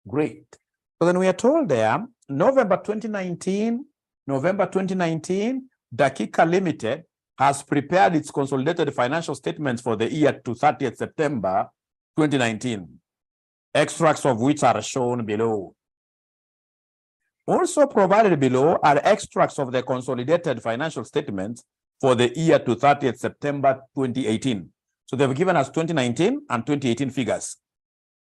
Great. So then we are told there, November 2019, 𝐸𝐭𝐮𝐝 Limited has prepared its consolidated financial statements for the year to 30th September 2019, extracts of which are shown below. Also provided below are extracts of the consolidated financial statements for the year to 30th September 2018. So they've given us 2019 and 2018 figures.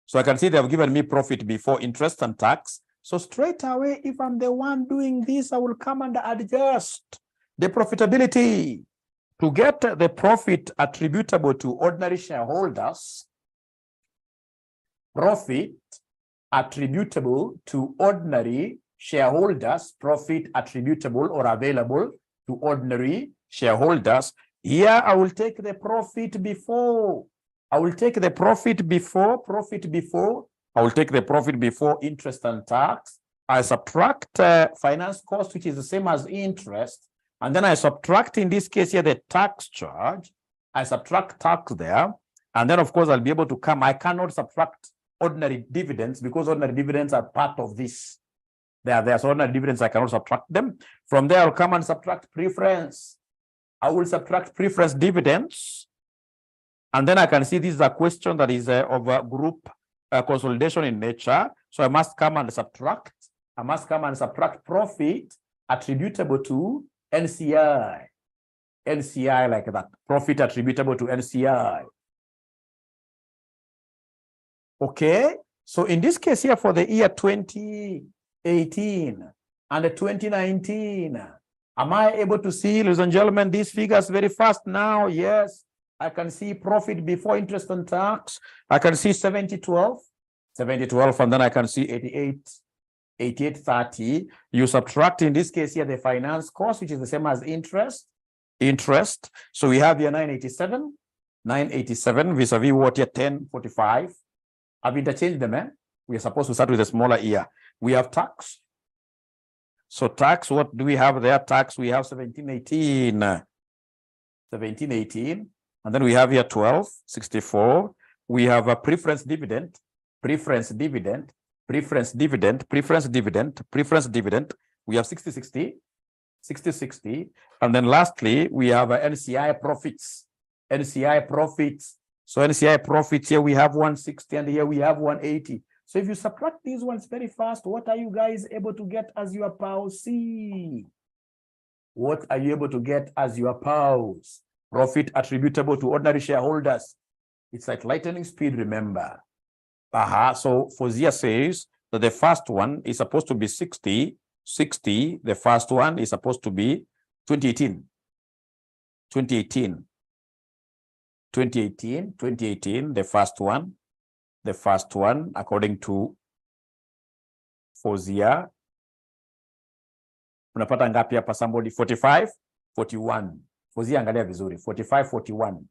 So I can see they've given me profit before interest and tax. So straight away, if I'm the one doing this, I will come and adjust the profitability to get the profit attributable to ordinary shareholders. Profit attributable to ordinary shareholders, profit attributable or available to ordinary shareholders. Here I will take the profit before. I will take the profit before, I will take the profit before interest and tax. I subtract finance cost, which is the same as interest. And then I subtract, in this case here, the tax charge. I subtract tax there. And then, of course, I'll be able to come. I cannot subtract ordinary dividends because ordinary dividends are part of this. There's ordinary dividends, I cannot subtract them. From there, I'll come and subtract preference. I will subtract preference dividends. And then I can see this is a question that is of a group consolidation in nature. So I must come and subtract. I must come and subtract profit attributable to NCI. NCI like that. Profit attributable to NCI. Okay. So in this case here for the year 2018 and the 2019, am I able to see, ladies and gentlemen, these figures very fast now? Yes. I can see profit before interest and tax. I can see 7012, and then I can see 8830. You subtract, in this case here, the finance cost, which is the same as interest. So we have here 987 vis-a-vis what here 1045. I've interchanged them, eh? We are supposed to start with a smaller year. We have tax. So tax, what do we have there? Tax, we have 1718. And then we have here 1264. We have a preference dividend. We have 6060. And then lastly, we have NCI profits. So NCI profits here we have 160 and here we have 180. So if you subtract these ones very fast, what are you guys able to get as your PAUC? What are you able to get as your PAUs? Profit attributable to ordinary shareholders. It's like lightning speed, remember. So Fozia says that the first one is supposed to be 60. The first one is supposed to be 2018, the first one, according to Fozia. Unapata ngapi hapa somebody? 45, 41. Fozia angalia vizuri. 45, 41.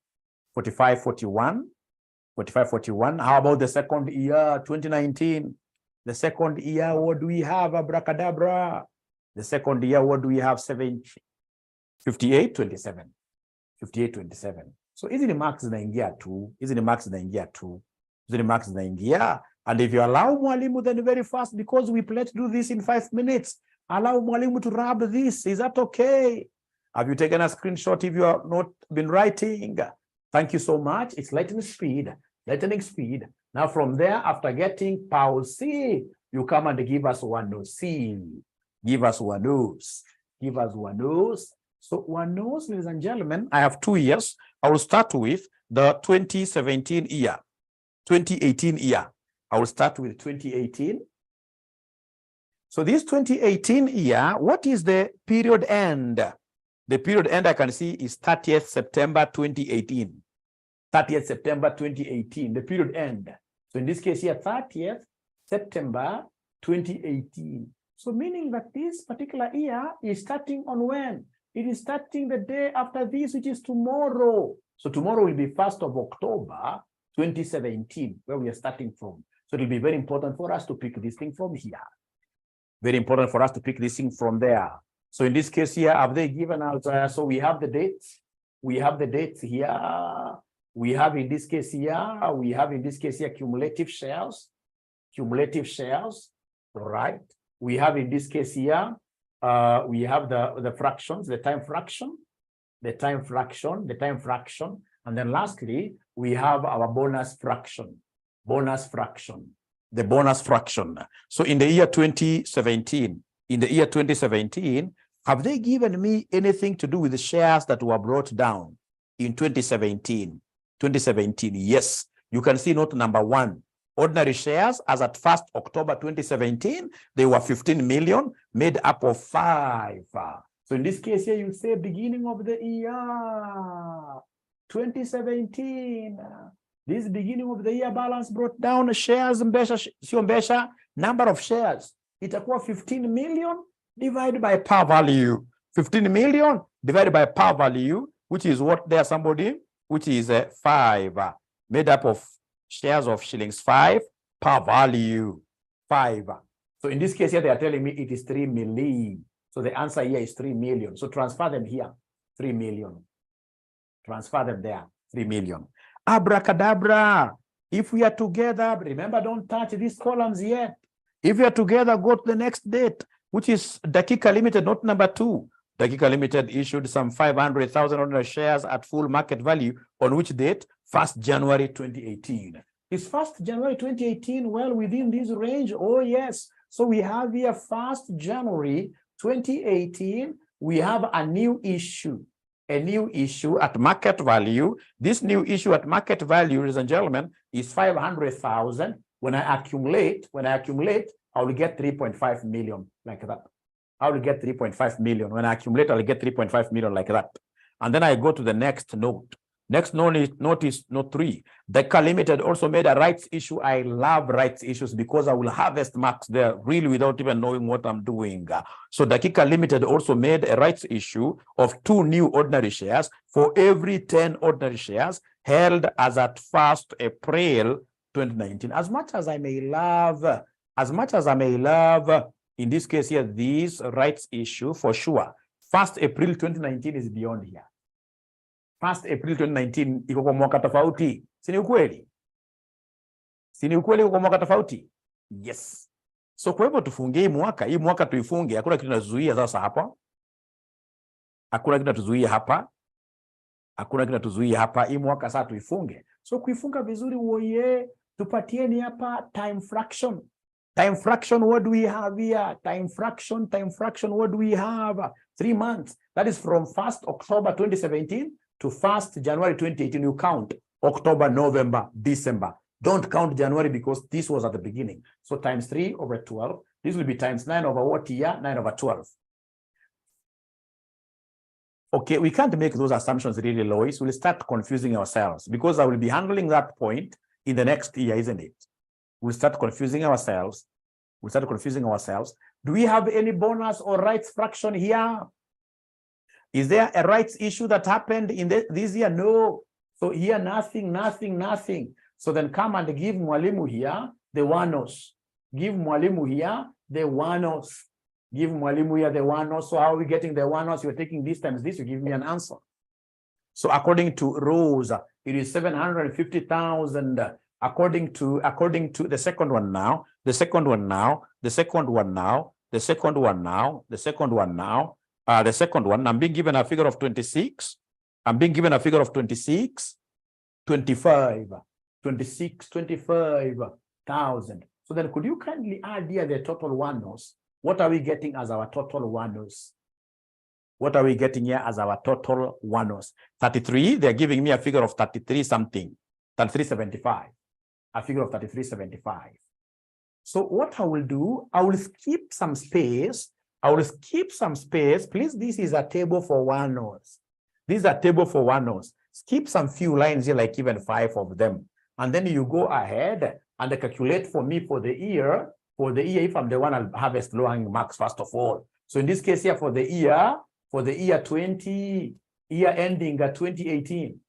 How about the second year, 2019? The second year, what do we have? Abracadabra. The second year, what do we have? 58, 27. So hizi ni marks zinaingia tu. And if you allow mwalimu, then very fast, because we plan to do this in 5 minutes. Allow mwalimu to rub this. Is that okay? Have you taken a screenshot if you have not been writing? Thank you so much. It's lightning speed. Now from there, after getting PAUC, you come and give us one nose. Give us one nose. So one nose, ladies and gentlemen, I have 2 years. I will start with the 2017 year, 2018 year. I will start with 2018. So this 2018 year, what is the period end? The period end I can see is 30th September 2018. 30th September 2018, the period end. So in this case here, 30th September 2018. So meaning that this particular year is starting on when? It is starting the day after this, which is tomorrow. So tomorrow will be 1st of October 2017, where we are starting from. So it will be very important for us to pick this thing from here. Very important for us to pick this thing from there. So in this case here, have they given out? So we have the dates. We have the dates here. We have in this case here, cumulative shares. cumulative shares, right? We have in this case here, we have the fractions, the time fraction, and then lastly, we have our bonus fraction, the bonus fraction. So in the year 2017, have they given me anything to do with the shares that were brought down in 2017? Yes. You can see note number 1. Ordinary shares as at 1st October 2017, they were 15 million, made up of 5. So in this case here, you say beginning of the year 2017. This beginning of the year balance brought down shares, number of shares. Itakuwa 15 million divided by par value. 15 million divided by par value, which is what there somebody, which is 5, made up of shares of shillings 5, par value 5. So in this case here, they are telling me it is 3 million. So the answer here is 3 million. So transfer them here, 3 million. Transfer them there, 3 million. Abracadabra. If we are together, remember, don't touch these columns yet. If we are together, go to the next date, which is 𝐷𝐿𝐼 Limited, note number 2. 𝐷𝐿𝐼 Limited issued some 500,000 ordinary shares at full market value. On which date? 1st January 2018. Is 1st January 2018 well within this range? Oh, yes. So we have here 1st January 2018. We have a new issue at market value. This new issue at market value, ladies and gentlemen, is 500,000. When I accumulate, I will get 3.5 million like that. I will get 3.5 million. When I accumulate, I'll get 3.5 million like that. And then I go to the next note. Next note is note 3. 𝐷𝐿𝐼 Limited also made a rights issue. I love rights issues because I will harvest marks there really without even knowing what I'm doing. So 𝐷𝐿𝐼 Limited also made a rights issue of 2 new ordinary shares for every 10 ordinary shares held as at 1st April 2019. As much as I may love, in this case here, this rights issue for sure, 1st April 2019 is beyond here. 1st April 2019 iko kwa mwaka tofauti. Si ni ukweli? Iko kwa mwaka tofauti? Yes. So kwa hivyo tufungie hii mwaka tuifunge. Hakuna kitu tunazuia sasa hapa. Hakuna kitu tunazuia hapa. Hii mwaka sasa tuifunge. So kuifunga vizuri uoye, tupatieni hapa time fraction. Time fraction, what do we have here? Time fraction, what do we have? 3 months. That is from 1st October 2017 to 1st January 2018. You count October, November, December. Don't count January because this was at the beginning. So times 3 over 12. This will be times 9 over what year? 9 over 12. Okay, we can't make those assumptions really, Lois. We'll start confusing ourselves because I will be handling that point in the next year, isn't it? We'll start confusing ourselves. Do we have any bonus or rights fraction here? Is there a rights issue that happened in this year? No. So here, nothing. So then come and give Mwalimu here the wanos. Give Mwalimu here the wanos. So how are we getting the wanos? You're taking this times this, you give me an answer. So according to Rose, it is 750,000. According to the second one now, the second one now, I'm being given a figure of 26. 25,000. So then could you kindly add here the total wanos? What are we getting as our total wanos? 33. They're giving me a figure of 33 something. 3375. A figure of 3375. So what I will do, I will skip some space. Please, this is a table for wanos. Skip some few lines here, like even 5 of them. And then you go ahead and calculate for me for the year, if I'm the one, I'll harvest low-hanging marks first of all. So in this case here, for the year ending 2018,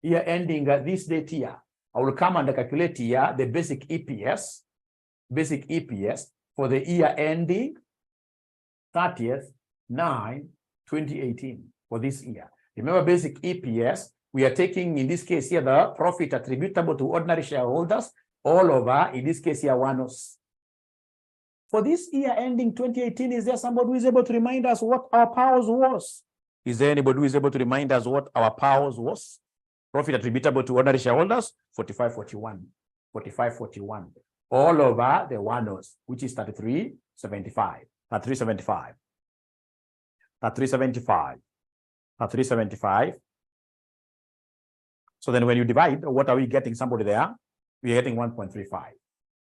year ending this date here, I will come and calculate here the basic EPS for the year ending 30/9/2018 for this year. Remember, basic EPS, we are taking in this case here the profit attributable to ordinary shareholders all over, in this case here, 1/0. For this year ending 2018, is there somebody who is able to remind us what our powers was? Is there anybody who is able to remind us what our powers was? Profit attributable to ordinary shareholders, 45.41. 45.41. All over the 1/0, which is 33.75. 33.75. 33.75. 33.75. So then when you divide, what are we getting? Somebody there? We are getting 1.35.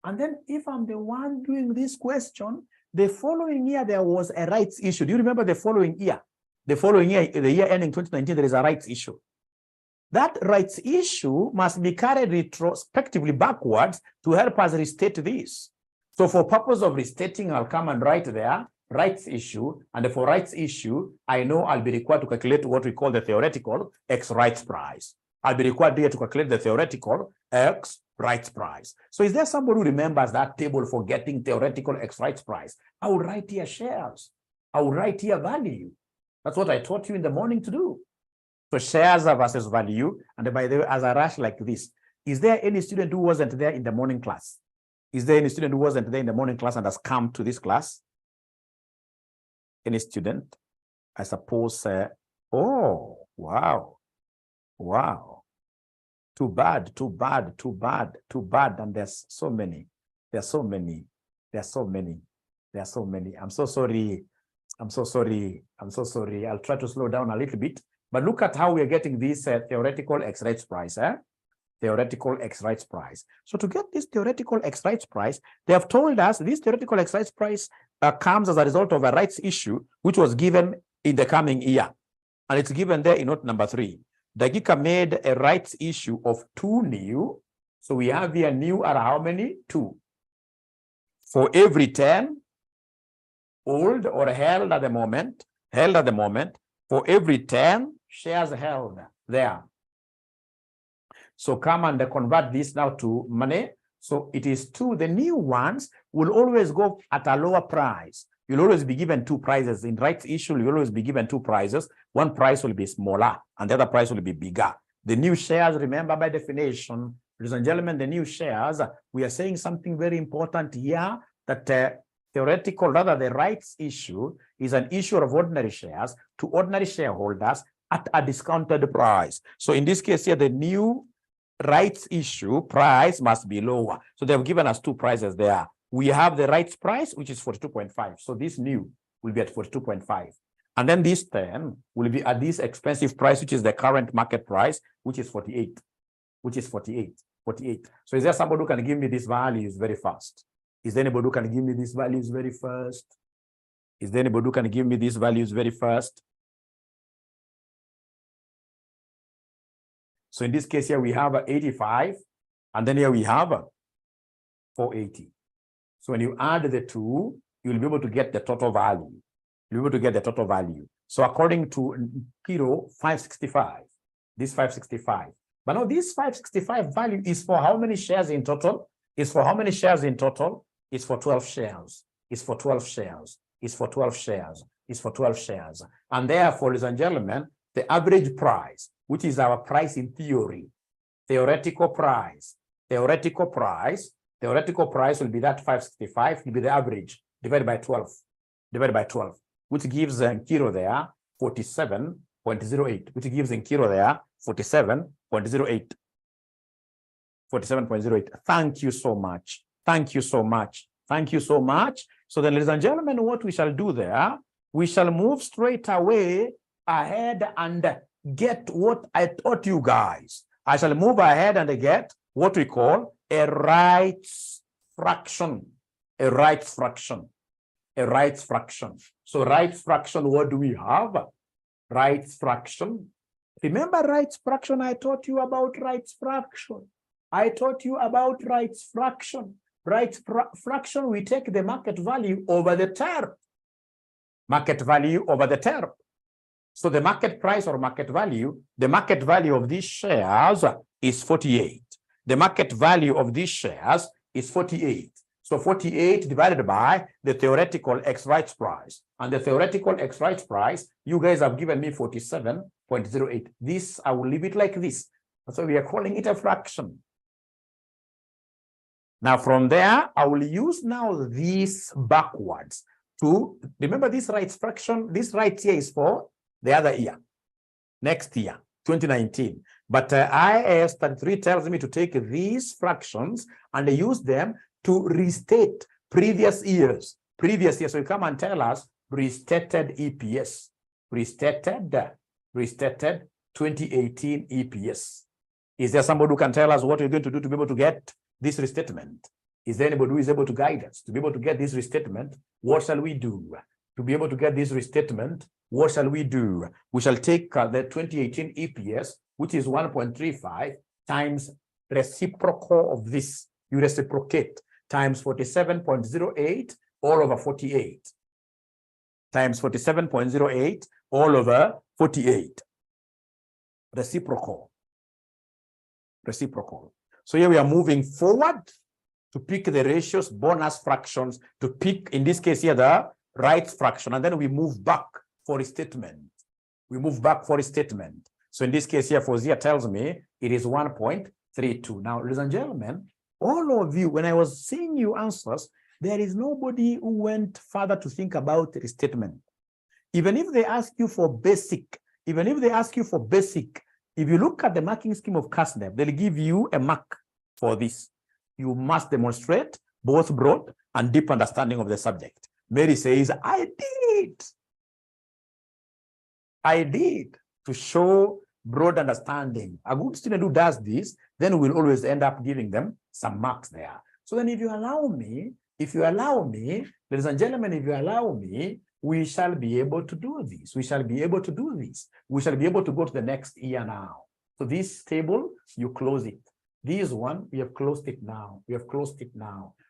And then if I'm the one doing this question, the following year there was a rights issue. Do you remember the following year? The following year, the year ending 2019, there is a rights issue. That rights issue must be carried retrospectively backwards to help us restate this. So for purpose of restating, I'll come and write there rights issue. And for rights issue, I know I'll be required to calculate what we call the theoretical X rights price. I'll be required here to calculate the theoretical X rights price. So is there somebody who remembers that table for getting theoretical X rights price? I will write here shares. I will write here value. That's what I taught you in the morning to do. So shares versus value. And by the way, as I rush like this, is there any student who wasn't there in the morning class? Is there any student who wasn't there in the morning class and has come to this class? Any student? I suppose, oh, wow. Wow. Too bad, too bad, too bad, too bad. And there's so many. There's so many. There's so many. There's so many. I'm so sorry. I'm so sorry. I'm so sorry. I'll try to slow down a little bit. But look at how we're getting this theoretical X rights price. Theoretical X rights price. So to get this theoretical X rights price, they have told us this theoretical X rights price comes as a result of a rights issue, which was given in the coming year. And it's given there in note number 3. 𝐷𝐿𝐿 made a rights issue of 2 new. So we have here new are how many? 2. For every 10 old or held at the moment, for every 10 shares held there. So come and convert this now to money. So it is 2. The new ones will always go at a lower price. You'll always be given 2 prizes. In rights issue, you'll always be given 2 prizes. One prize will be smaller and the other prize will be bigger. The new shares, remember by definition, ladies and gentlemen, the new shares, we are saying something very important here, that theoretical, rather the rights issue is an issue of ordinary shares to ordinary shareholders at a discounted price. So in this case here, the new rights issue price must be lower. So they've given us 2 prizes there. We have the rights price, which is 42.5. So this new will be at 42.5. And then this 10 will be at this expensive price, which is the current market price, which is 48. Which is 48. 48. So is there somebody who can give me these values very fast? Is there anybody who can give me these values very fast? Is there anybody who can give me these values very fast? So in this case here, we have 85. And then here we have 480. So when you add the 2, you'll be able to get the total value. You'll be able to get the total value. So according to Kiro, 565, this 565. But now this 565 value is for how many shares in total? It's for how many shares in total? It's for 12 shares. It's for 12 shares. It's for 12 shares. It's for 12 shares. And therefore, ladies and gentlemen, the average price, which is our price in theory, theoretical price will be that 565, will be the average divided by 12, which gives Kiro there 47.08, which gives in Kiro there 47.08. 47.08. Thank you so much. Thank you so much. Thank you so much. So then, ladies and gentlemen, what we shall do there, we shall move straight away ahead and get what I taught you guys. I shall move ahead and get what we call a rights fraction. A rights fraction. A rights fraction. So rights fraction, what do we have? Rights fraction. Remember rights fraction? I taught you about rights fraction. I taught you about rights fraction. Rights fraction, we take the market value over the term. Market value over the term. So the market price or market value, the market value of these shares is 48. The market value of these shares is 48. So 48 divided by the theoretical X rights price. And the theoretical X rights price, you guys have given me 47.08. This, I will leave it like this. So we are calling it a fraction. Now from there, I will use now this backwards to remember this right fraction. This right here is for the other year, next year, 2019. But IAS 33 tells me to take these fractions and use them to restate previous years. So you come and tell us restated EPS, restated 2018 EPS. Is there somebody who can tell us what you're going to do to be able to get this restatement? Is there anybody who is able to guide us to be able to get this restatement? What shall we do to be able to get this restatement? What shall we do? We shall take the 2018 EPS, which is 1.35 times reciprocal of this. You reciprocate times 47.08 all over 48 times 47.08 all over 48. Reciprocal. So here we are moving forward to pick the ratios, bonus fractions, to pick, in this case here, the right fraction, and then we move back for a statement. So in this case here, Fozia tells me it is 1.32. Now, ladies and gentlemen, all of you, when I was seeing you answers, there is nobody who went further to think about the statement. Even if they ask you for basic, if you look at the marking scheme of CASNEP, they'll give you a mark for this. You must demonstrate both broad and deep understanding of the subject. Mary says, I did to show broad understanding. A good student who does this, then we'll always end up giving them some marks there. So then if you allow me, ladies and gentlemen, if you allow me, we shall be able to do this. We shall be able to go to the next year now. So this table, you close it. This one, we have closed it now.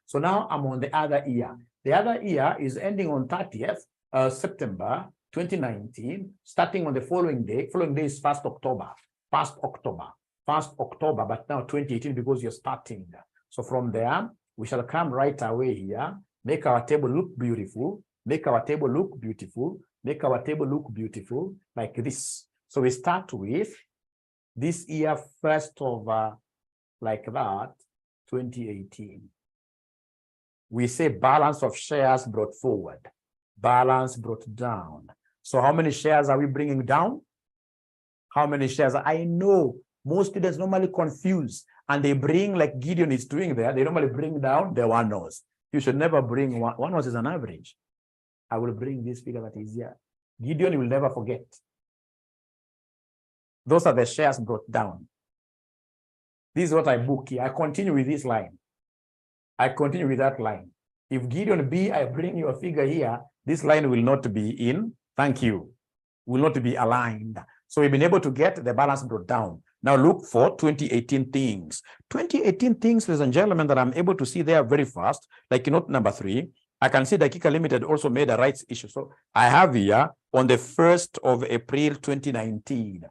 So now I'm on the other year. The other year is ending on 30th September 2019, starting on the following day. Following day is 1st October, but now 2018 because you're starting. So from there, we shall come right away here, make our table look beautiful, like this. So we start with this year, 1st of like that, 2018. We say balance of shares brought forward, balance brought down. So how many shares are we bringing down? How many shares? I know most students normally confuse and they bring, like Gideon is doing there, they normally bring down the one nose. You should never bring one nose is an average. I will bring this figure that is here. Gideon, you will never forget. Those are the shares brought down. This is what I book here. I continue with this line. I continue with that line. If Gideon B, I bring you a figure here, this line will not be in, thank you, will not be aligned. So we've been able to get the balance brought down. Now look for 2018 things. 2018 things, ladies and gentlemen, that I'm able to see there very fast, like in note number 3, I can see that 𝐸𝐿𝐿 Limited also made a rights issue. So I have here on the 1st of April 2019,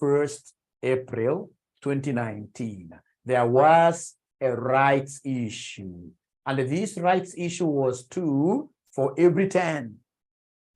1st April 2019, there was a rights issue. And this rights issue was 2 for every 10.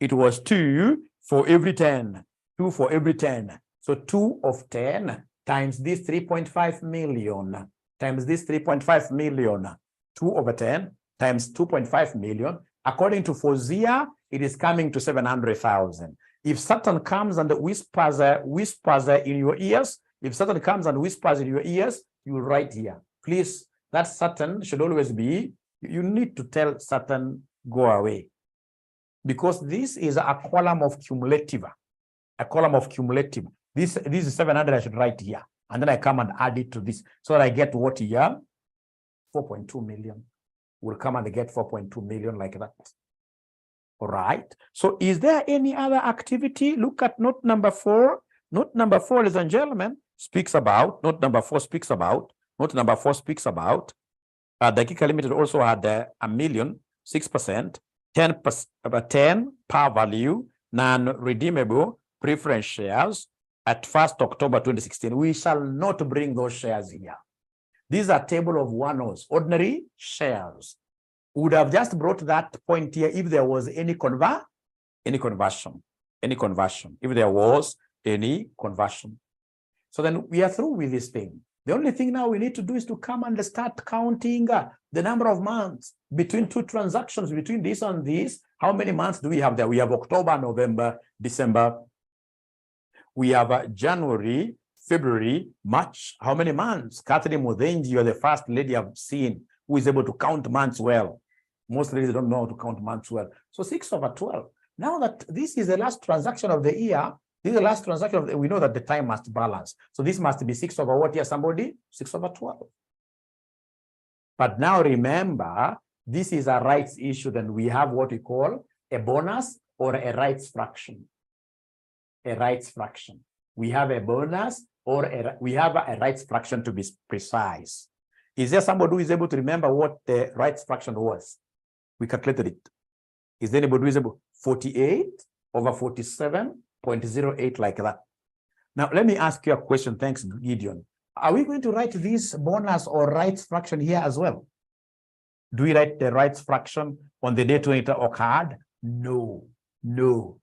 It was 2 for every 10. 2 for every 10. So 2 of 10 times this 3.5 million times this 3.5 million. 2 over 10 times 2.5 million. According to Fozia, it is coming to 700,000. If Satan comes and whispers in your ears, if Satan comes and whispers in your ears, you will write here. Please, that Satan should always be, you need to tell Satan, go away. Because this is a column of cumulative. A column of cumulative. This is 700, I should write here. And then I come and add it to this. So that I get what here? 4.2 million. We'll come and get 4.2 million like that. All right. So is there any other activity? Look at note number 4. Note number 4, ladies and gentlemen, speaks about, the 𝐸𝐿𝐿 Limited also had a million, 6%, 10 par value, non-redeemable preference shares at 1st October 2016. We shall not bring those shares here. These are table of one-offs, ordinary shares. We would have just brought that point here if there was any conversion. If there was any conversion. So then we are through with this thing. The only thing now we need to do is to come and start counting the number of months between two transactions, between this and this. How many months do we have there? We have October, November, December. We have January, February, March. How many months? Catherine Mudenji, you're the first lady I've seen who is able to count months well. Most ladies don't know how to count months well. So 6/12. Now that this is the last transaction of the year, this is the last transaction of the, we know that the time must balance. So this must be 6 over what year, somebody? 6/12. But now remember, this is a rights issue. Then we have what we call a bonus or a rights fraction. A rights fraction. We have a bonus or we have a rights fraction, to be precise. Is there somebody who is able to remember what the rights fraction was? We calculated it. Is there anybody who is able? 48/47.08, like that. Now, let me ask you a question. Thanks, Gideon. Are we going to write this bonus or rights fraction here as well? Do we write the rights fraction on the date when it occurred? No, no.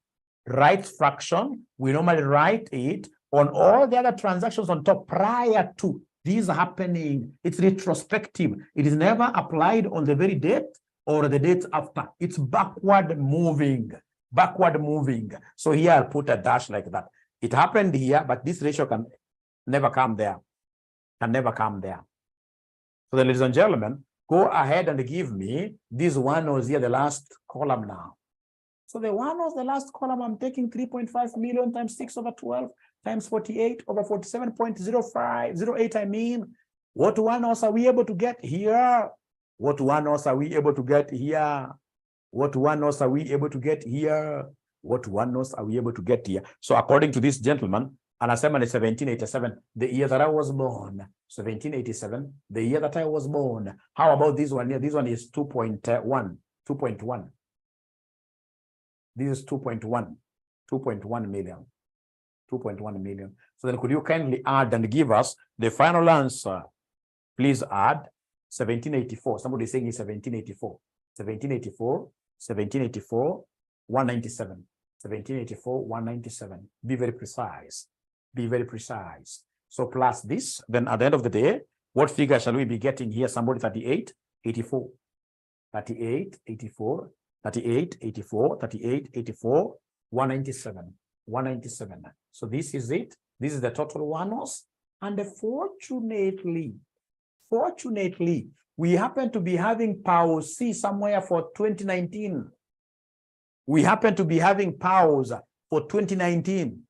Rights fraction, we normally write it on all the other transactions on top prior to these happening. It's retrospective. It is never applied on the very date or the date after. It's backward moving, backward moving. So here I'll put a dash like that. It happened here, but this ratio can never come there. Can never come there. So then, ladies and gentlemen, go ahead and give me this one was here, the last column now. So the one was the last column. I'm taking 3.5 million times 6/12 times 48/47.0508. I mean, what one else are we able to get here? What one else are we able to get here? What one else are we able to get here? What one else are we able to get here? So according to this gentleman, and assembly 1787, the year that I was born. 1787, the year that I was born. How about this one here? This one is 2.1. 2.1. This is 2.1. 2.1 million. 2.1 million. So then could you kindly add and give us the final answer? Please add 1784. Somebody is saying it's 1784. 1784, 1784, 197. 1784, 197. Be very precise. Be very precise. So plus this, then at the end of the day, what figure shall we be getting here? Somebody 38, 84. 38, 84, 38, 84, 38, 84, 197. 197. So this is it. This is the total one-offs. And fortunately, we happen to be having PAUS C somewhere for 2019. We happen to be having PAUS for 2019.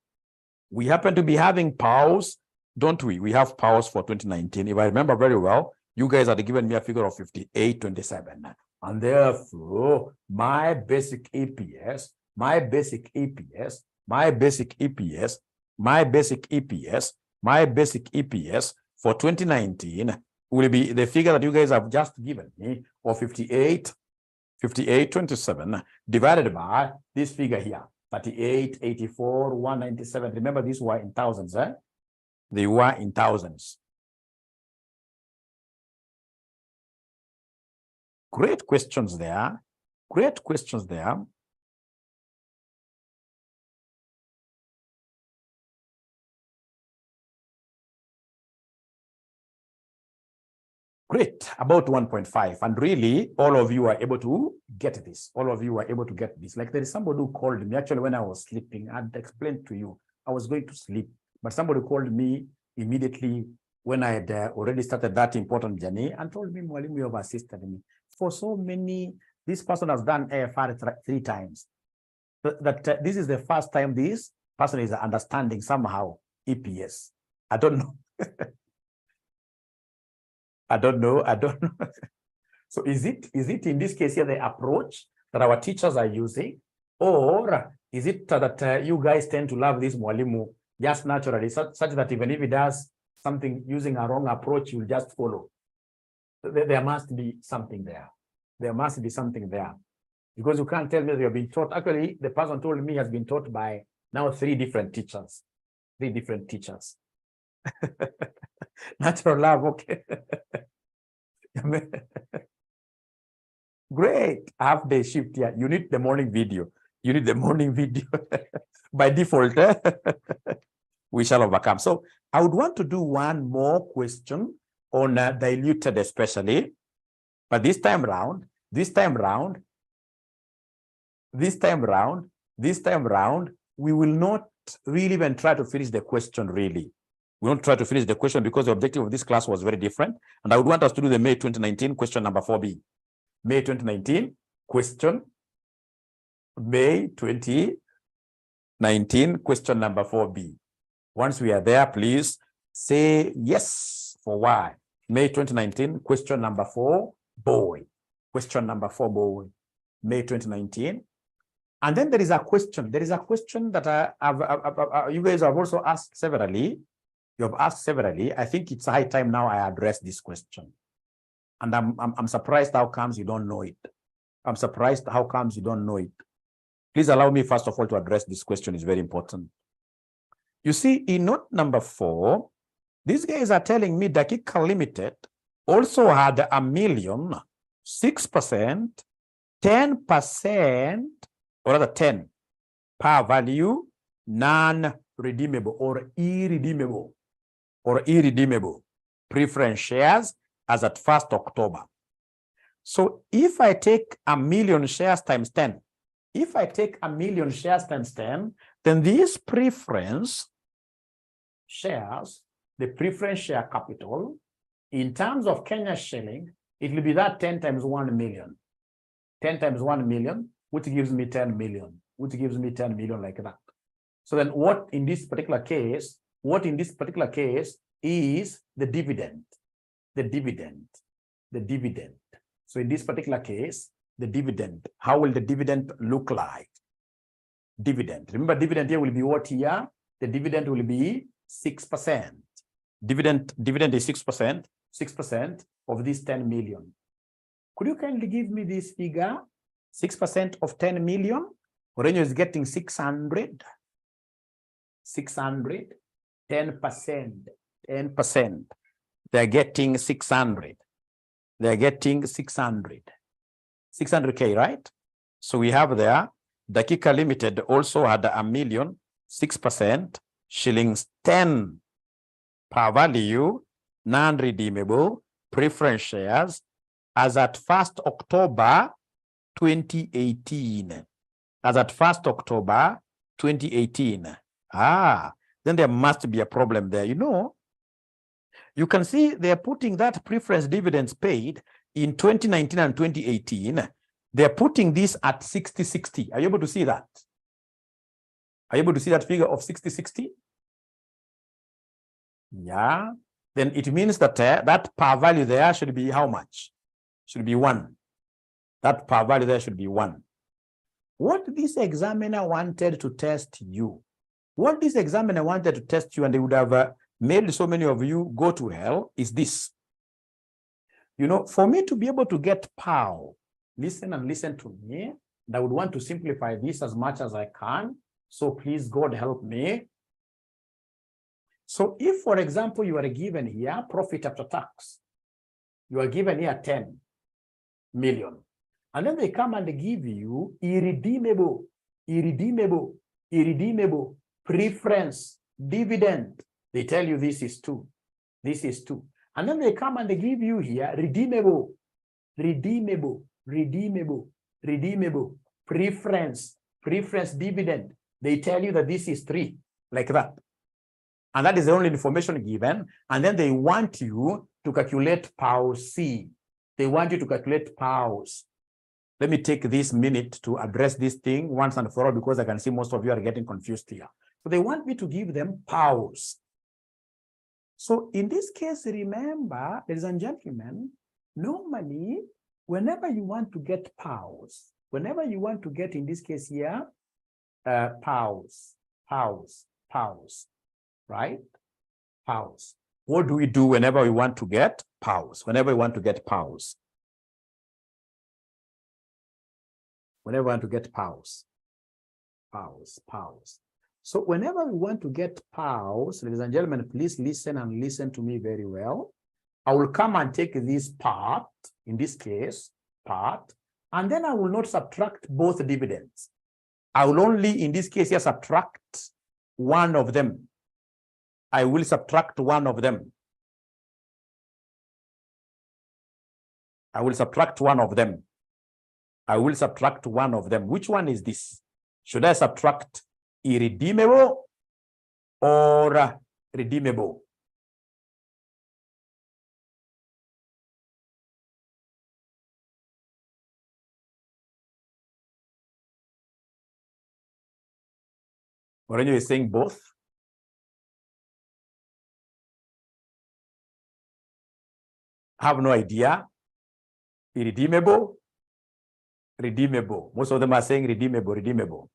We happen to be having PAUS, don't we? We have PAUS for 2019. If I remember very well, you guys had given me a figure of 58.27. And therefore, my basic EPS for 2019 will be the figure that you guys have just given me of 58.27 divided by this figure here, 38, 84, 197. Remember, these were in thousands, eh? They were in thousands. Great questions there. Great questions there. Great, about 1.5. And really, all of you are able to get this. All of you are able to get this. Like there is somebody who called me. Actually, when I was sleeping, I'd explained to you, I was going to sleep. But somebody called me immediately when I had already started that important journey and told me, Mwalimu, you have assisted me. For so many, this person has done AFR 3 times. That this is the first time this person is understanding somehow EPS. I don't know. I don't know. So is it in this case here the approach that our teachers are using, or is it that you guys tend to love this Mwalimu just naturally, such that even if he does something using a wrong approach, you'll just follow? There must be something there. There must be something there. Because you can't tell me that you've been taught. Actually, the person told me has been taught by now 3 different teachers. 3 different teachers. Natural love, okay. Great. Half day shift here. You need the morning video. You need the morning video by default. We shall overcome. So I would want to do one more question on diluted especially, but this time round, we will not really even try to finish the question really. We won't try to finish the question because the objective of this class was very different. And I would want us to do the May 2019 question number 4B. May 2019 question, May 2019 question number 4B. Once we are there, please say yes for why. May 2019 question number 4, boy. Question number 4, boy. May 2019. And then there is a question. There is a question that you guys have also asked severally. You have asked severally. I think it's high time now I address this question. And I'm surprised how comes you don't know it. I'm surprised how comes you don't know it. Please allow me first of all to address this question. It's very important. You see, in note number 4, these guys are telling me 𝐷𝐞𝐿 Limited also had 1,006%, 10%, or rather 10 par value, non-redeemable or irredeemable preference shares as at 1st October. So if I take 1,000,000 shares times 10, if I take 1,000,000 shares times 10, then these preference shares, the preference share capital, in terms of Kenya shilling, it will be that 10 times 1 million. 10 times 1 million, which gives me 10 million, which gives me 10 million like that. So then what in this particular case is the dividend, So in this particular case, the dividend, how will the dividend look like? Dividend, remember dividend here will be what here? The dividend will be 6%. Dividend is 6% of this 10 million. Could you kindly give me this figure? 6% of 10 million? Orenyo is getting 600. 600, 10%. They're getting 600. They're getting 600. 600K, right? So we have there, 𝐷𝐞𝐿 Limited also had 1,000,000, 6%, shillings 10 par value, non-redeemable preference shares as at 1st October 2018. As at 1st October 2018. Then there must be a problem there. You know, you can see they're putting that preference dividends paid in 2019 and 2018. They're putting this at 60-60. Are you able to see that? Are you able to see that figure of 60-60? Yeah. Then it means that that par value there should be how much? Should be 1. That par value there should be 1. What this examiner wanted to test you, and they would have made so many of you go to hell, is this. You know, for me to be able to get POW, listen to me, and I would want to simplify this as much as I can. So please, God help me. So if, for example, you are given here profit after tax, you are given here 10 million. And then they come and give you irredeemable preference dividend. They tell you this is 2. This is 2. And then they come and they give you here redeemable preference dividend. They tell you that this is 3, like that. And that is the only information given. And then they want you to calculate POWs. They want you to calculate POWs. Let me take this minute to address this thing once and for all, because I can see most of you are getting confused here. So they want me to give them POWs. So in this case, remember, ladies and gentlemen, normally, whenever you want to get POWs, whenever you want to get, in this case here, POWs, right? POWs. What do we do whenever we want to get POWs? Whenever we want to get POWs. Whenever we want to get POWs. So whenever we want to get POWs, ladies and gentlemen, please listen and listen to me very well. I will come and take this part, in this case, part, and then I will not subtract both dividends. I will only, in this case, here, subtract one of them. I will subtract one of them. I will subtract one of them. I will subtract one of them. Which one is this? Should I subtract irredeemable or redeemable? Mourinho is saying both. I have no idea. Irredeemable, redeemable. Most of them are saying redeemable, redeemable.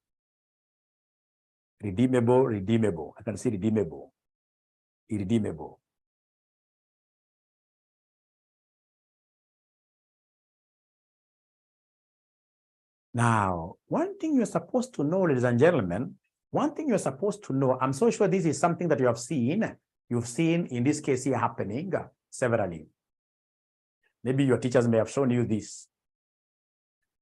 Redeemable, redeemable. I can see redeemable. Irredeemable. Now, one thing you're supposed to know, ladies and gentlemen, one thing you're supposed to know, I'm so sure this is something that you have seen. You've seen in this case here happening severally. Maybe your teachers may have shown you this.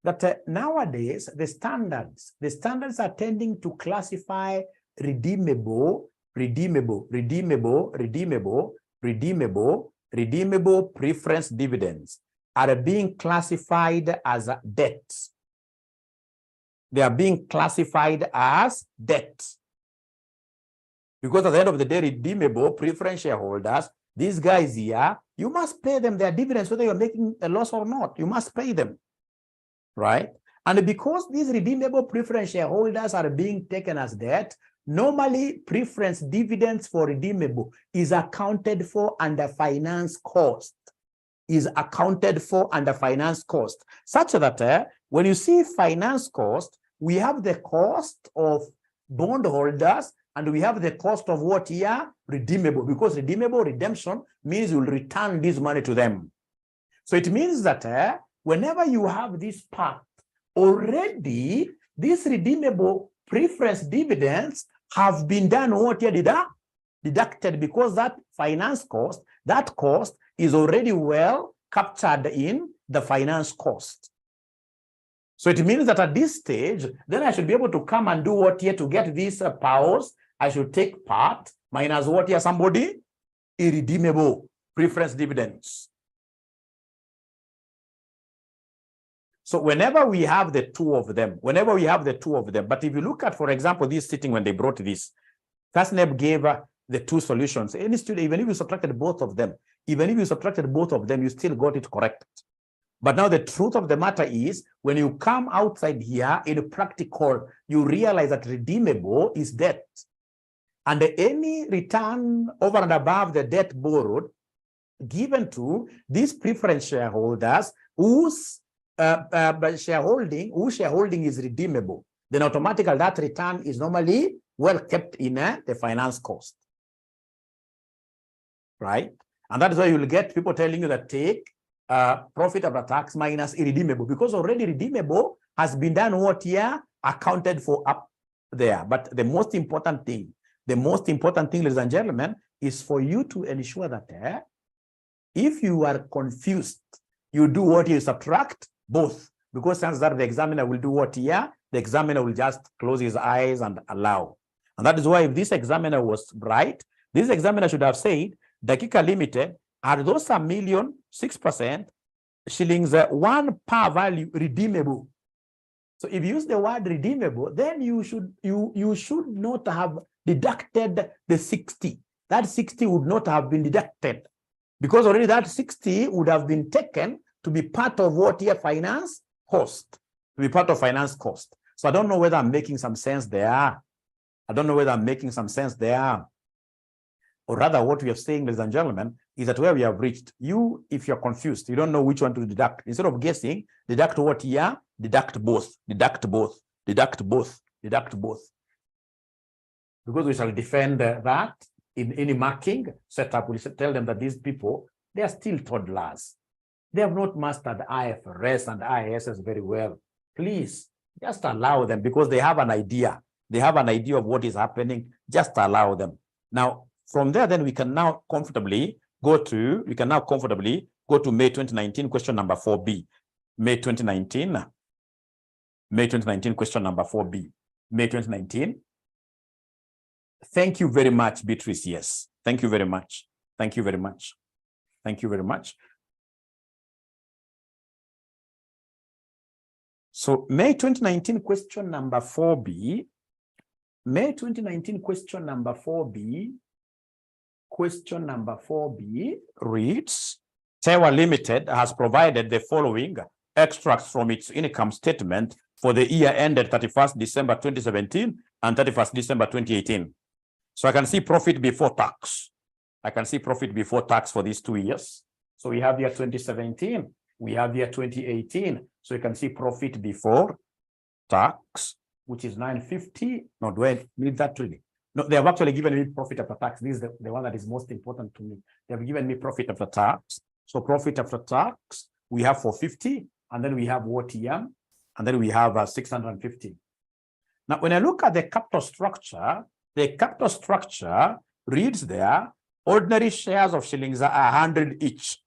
That nowadays, the standards are tending to classify redeemable, redeemable, redeemable, redeemable, redeemable, redeemable preference dividends are being classified as debts. They are being classified as debts. Because at the end of the day, redeemable preference shareholders, these guys here, you must pay them their dividends whether you're making a loss or not. You must pay them, right? And because these redeemable preference shareholders are being taken as debt, normally preference dividends for redeemable is accounted for under finance cost. Is accounted for under finance cost, such that when you see finance cost, we have the cost of bondholders and we have the cost of what here? Redeemable, because redeemable redemption means you'll return this money to them. So it means that whenever you have this part, already these redeemable preference dividends have been done what here deducted, because that finance cost, that cost is already well captured in the finance cost. So it means that at this stage, then I should be able to come and do what here to get these powers. I should take part minus what here, somebody? Irredeemable preference dividends. So whenever we have the two of them, but if you look at, for example, this sitting when they brought this, CIFA gave the two solutions. Any student, even if you subtracted both of them, you still got it correct. But now the truth of the matter is, when you come outside here in practical, you realize that redeemable is debt. And any return over and above the debt borrowed given to these preference shareholders whose shareholding is redeemable, then automatically that return is normally well kept in the finance cost. Right? And that is why you'll get people telling you that take profit after tax minus irredeemable, because already redeemable has been done what here? Accounted for up there. But the most important thing, ladies and gentlemen, is for you to ensure that if you are confused, you do what you subtract both, because chances are the examiner will do what here? The examiner will just close his eyes and allow. And that is why if this examiner was right, this examiner should have said, Dakika Limited, are those 1,006% shillings 1 per value redeemable? So if you use the word redeemable, then you should not have deducted the 60. That 60 would not have been deducted, because already that 60 would have been taken to be part of what here? Finance cost. To be part of finance cost. So I don't know whether I'm making some sense there. Or rather, what we are saying, ladies and gentlemen, is that where we have reached, if you're confused, you don't know which one to deduct. Instead of guessing, deduct what here? Deduct both. Because we shall defend that in any marking setup. We should tell them that these people, they are still toddlers. They have not mastered IFRS and IAS very well. Please, just allow them, because they have an idea. They have an idea of what is happening. Just allow them. Now, from there, then we can now comfortably go to May 2019 question number 4B. May 2019 question number 4B. May 2019. Thank you very much, Beatrice. Yes. Thank you very much. Thank you very much. Thank you very much. So May 2019 question number 4B. May 2019 question number 4B. Question number 4B reads, Tewa Limited has provided the following extracts from its income statement for the year ended 31st December 2017 and 31st December 2018. So I can see profit before tax. I can see profit before tax for these 2 years. So we have here 2017, we have here 2018. So you can see profit before tax, which is 950. No, do I need that really? No, they have actually given me profit after tax. This is the one that is most important to me. They have given me profit after tax. So profit after tax, we have 450, and then we have OTM, and then we have 650. Now, when I look at the capital structure reads there, ordinary shares of shillings are 100 each.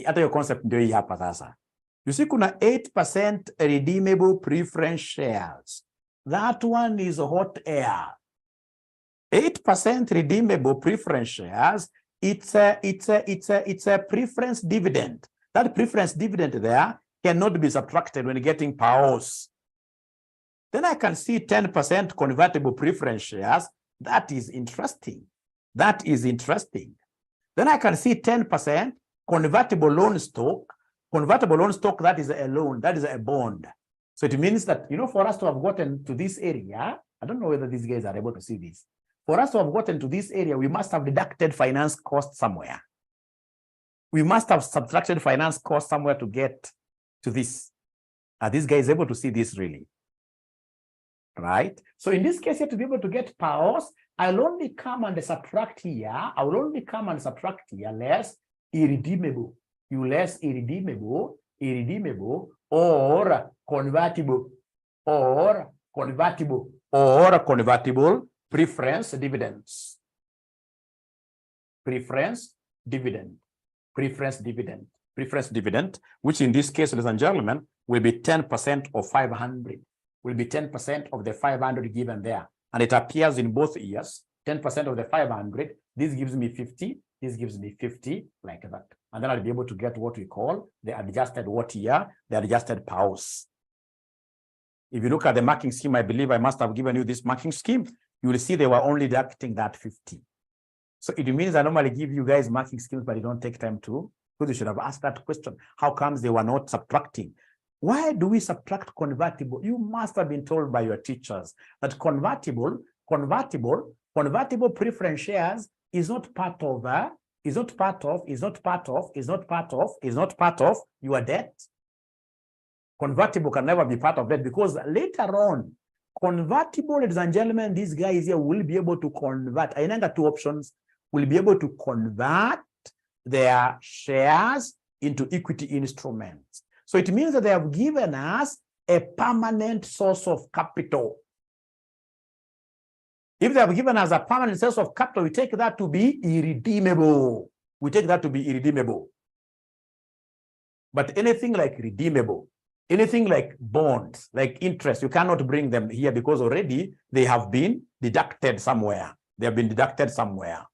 Hata your concept ndio hii hapa sasa. You see kuna 8% redeemable preference shares. That one is hot air. 8% redeemable preference shares. It's a preference dividend. That preference dividend there cannot be subtracted when getting powers. Then I can see 10% convertible preference shares. That is interesting. That is interesting. Then I can see 10% convertible loan stock. Convertible loan stock, that is a loan, that is a bond. So it means that, you know, for us to have gotten to this area, I don't know whether these guys are able to see this. For us to have gotten to this area, we must have deducted finance cost somewhere. We must have subtracted finance cost somewhere to get to this. Are these guys able to see this really? Right? So in this case, here to be able to get powers, I'll only come and subtract here. I will only come and subtract here less irredeemable. You less irredeemable, or convertible, preference dividends. Preference dividend, which in this case, ladies and gentlemen, will be 10% of 500. Will be 10% of the 500 given there. And it appears in both years, 10% of the 500. This gives me 50. This gives me 50, like that. And then I'll be able to get what we call the adjusted what year, the adjusted powers. If you look at the marking scheme, I believe I must have given you this marking scheme. You will see they were only deducting that 50. So it means I normally give you guys marking schemes, but you don't take time to, because you should have asked that question. How comes they were not subtracting? Why do we subtract convertible? You must have been told by your teachers that convertible preference shares is not part of your debt. Convertible can never be part of that, because later on, convertible, ladies and gentlemen, these guys here will be able to convert. I know two options. Will be able to convert their shares into equity instruments. So it means that they have given us a permanent source of capital. If they have given us a permanent source of capital, we take that to be irredeemable. We take that to be irredeemable. But anything like redeemable, anything like bonds, like interest, you cannot bring them here because already they have been deducted somewhere. They have been deducted somewhere.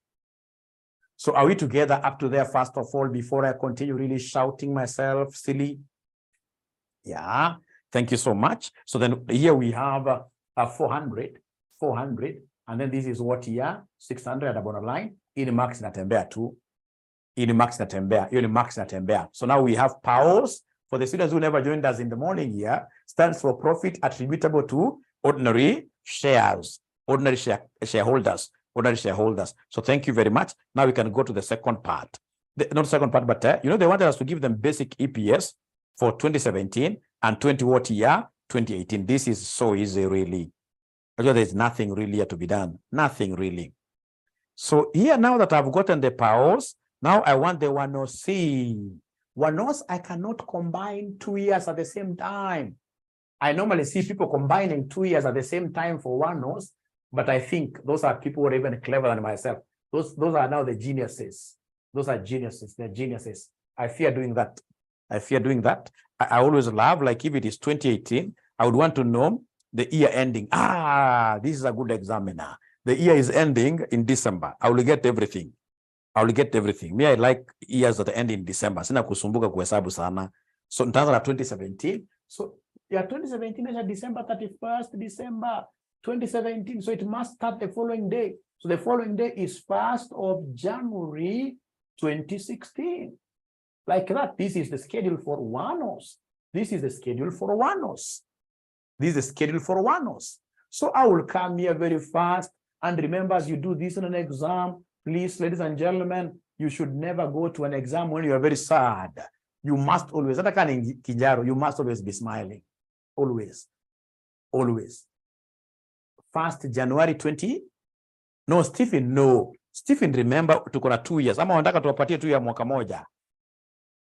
So are we together up to there, first of all, before I continue really shouting myself silly? Yeah, thank you so much. So then here we have 400, and then this is what here, 600 at the bottom line. In max natembea too. In max natembea. So now we have powers. For the students who never joined us in the morning here, stands for profit attributable to ordinary shares, ordinary shareholders. So thank you very much. Now we can go to the second part. Not the second part, but you know, they wanted us to give them basic EPS for 2017 and 2018. This is so easy, really. There's nothing really to be done. Nothing really. So here, now that I've gotten the powers, now I want the 1OC. 1OC, I cannot combine 2 years at the same time. I normally see people combining 2 years at the same time for 1OC, but I think those are people who are even cleverer than myself. Those are now the geniuses. Those are geniuses. They're geniuses. I fear doing that. I always love, like if it is 2018, I would want to know the year ending. This is a good examiner. the year is ending in December. I will get everything. I will get everything. Me, I like years that end in December. Sina kusumbuka kuhesabu sana. So nitaanza na 2017. So yeah, 2017 is December 31st, December 2017. So it must start the following day. So the following day is 1st of January 2016. Like that. This is the schedule for one-offs. This is the schedule for one-offs. This is the schedule for one-offs. So I will come here very fast. And remember, as you do this in an exam, please, ladies and gentlemen, you should never go to an exam when you are very sad. You must always, you must always be smiling. Always. Always. 1st January 20. No, Stephen, no. Stephen, remember, tuko na 2 years. Ama wanataka tuwapatie 2 ya mwaka moja.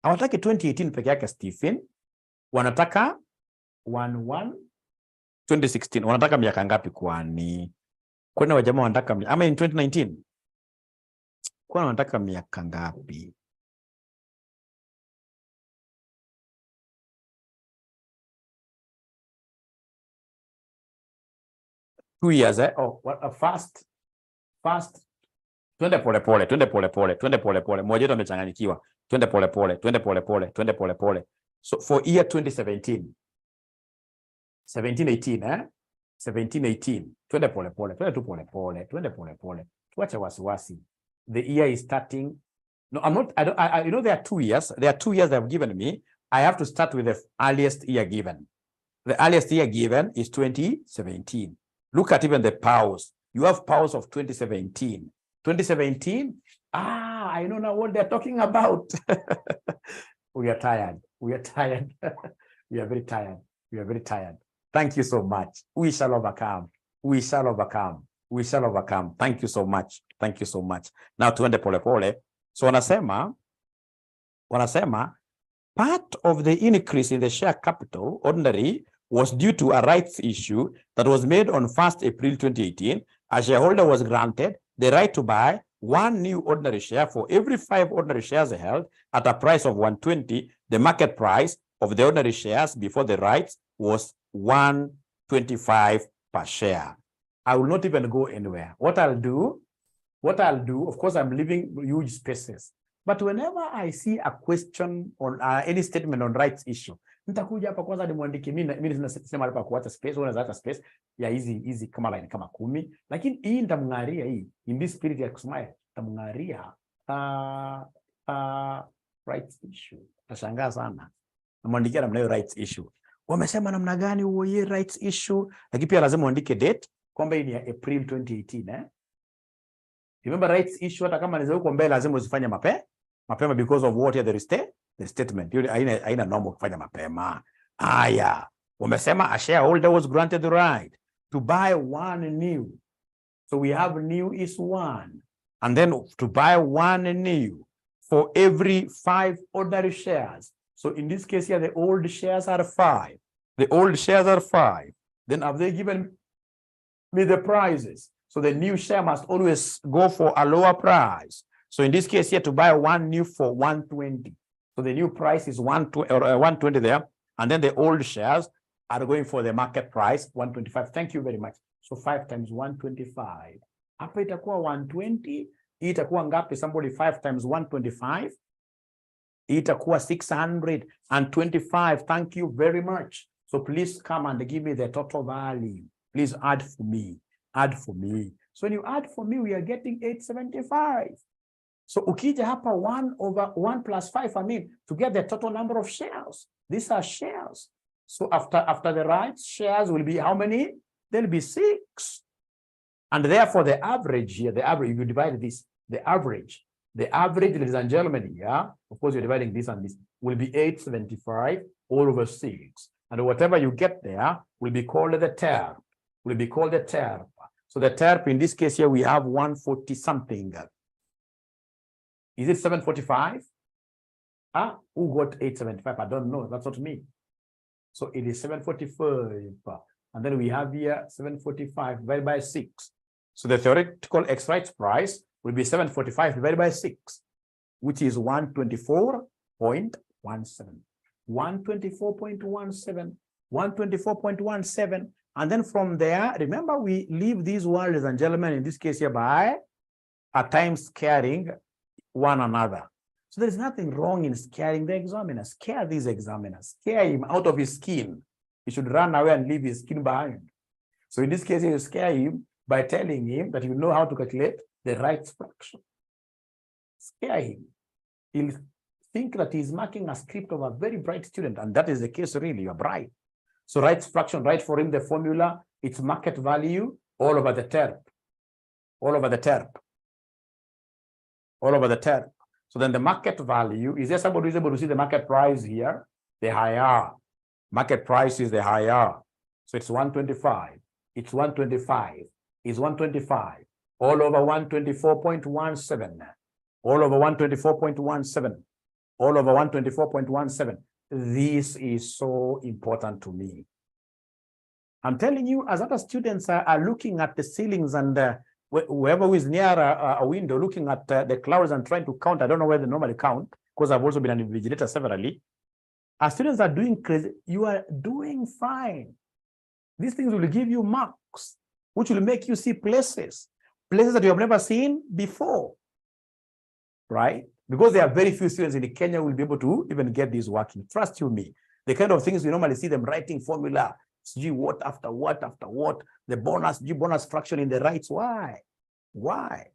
Hawataki 2018 peke yake, Stephen. Wanataka 2016. Wanataka miaka ngapi kwani? Kwani wajamaa wanataka ama in 2019? Kwani wanataka miaka ngapi? Two years, eh? Oh, what a fast. Twende pole pole. Mmoja wetu amechanganyikiwa. Twende pole pole. So for year 2017. 17-18, eh? 17-18. Twende pole pole. Twende pole. Tuache wasiwasi. The year is starting. No, I'm not, you know, there are 2 years. There are 2 years they have given me. I have to start with the earliest year given. The earliest year given is 2017. Look at even the powers. You have powers of 2017. 2017, I know now what they're talking about. We are tired. We are very tired. Thank you so much. We shall overcome. Thank you so much. Now tuende pole pole. So wanasema part of the increase in the share capital ordinary was due to a rights issue that was made on 1st April 2018. A shareholder was granted the right to buy 1 new ordinary share for every 5 ordinary shares held at a price of 120. The market price of the ordinary shares before the rights was 125 per share. I will not even go anywhere. What I'll do, of course, I'm leaving huge spaces. But whenever I see a question on any statement on rights issue, nitakuja hapa kwanza nimwandike mimi sina hapa kuacha space, unaweza hata space ya hizi kama line kama 10, lakini hii nitamngaria hii in this spirit ya kusmile, nitamngaria rights issue. Tashangaa sana. Namwandikia namna hiyo rights issue. Wamesema namna gani huo hii rights issue? Lakini pia lazima uandike date kwamba hii ni ya April 2018, eh? Remember rights issue hata kama nizo huko mbele lazima uzifanye mapema because of what the statement. Hiyo haina normal kufanya mapema. Aya, wamesema a shareholder was granted the right to buy 1 new. So we have new is 1. And then to buy 1 new for every 5 ordinary shares. So in this case here, the old shares are 5. Then have they given me the prices? So the new share must always go for a lower price. So in this case here, to buy 1 new for 120. So the new price is 120 there. And then the old shares are going for the market price, 125. Thank you very much. So 5 times 125. Hapa itakuwa 120. Itakuwa ngapi? Somebody 5 times 125. Itakuwa 625. Thank you very much. So please come and give me the total value. Please add for me. So when you add for me, we are getting 875. So ukija hapa 1 over 1 plus 5, I mean, to get the total number of shares. These are shares. So after the rights, shares will be how many? There'll be 6. And therefore the average here, if you divide this, the average, ladies and gentlemen, yeah, of course you're dividing this and this, will be 875 all over 6. And whatever you get there will be called the TERP. So the TERP in this case here, we have 140 something. Is it 745? Who got 875? I don't know. That's not me. So it is 745. And then we have here 745 divided by 6. So the theoretical X rights price will be 745 divided by 6, which is 124.17. 124.17. And then from there, remember, we leave these words, ladies and gentlemen, in this case here, by at times scaring one another. So there's nothing wrong in scaring the examiner. Scare these examiners. Scare him out of his skin. He should run away and leave his skin behind. So in this case, you scare him by telling him that you know how to calculate the rights fraction. Scare him. He'll think that he's marking a script of a very bright student, and that is the case, really. You're bright. So rights fraction, write for him the formula. It's market value all over the term. All over the term. All over the term. So then the market value, is there somebody who is able to see the market price here? The higher. Market price is the higher. So it's 125. It's 125. It's 125. All over 124.17. All over 124.17. All over 124.17. This is so important to me. I'm telling you, as other students are looking at the ceilings and whoever who is near a window looking at the clouds and trying to count, I don't know where they normally count, because I've also been an invigilator severally. Our students are doing crazy. You are doing fine. These things will give you marks, which will make you see places that you have never seen before, right? Because there are very few students in Kenya who will be able to even get this working. Trust you me. The kind of things we normally see them writing formula, G what after what after what, the bonus, G bonus fraction in the rights. Why? Why?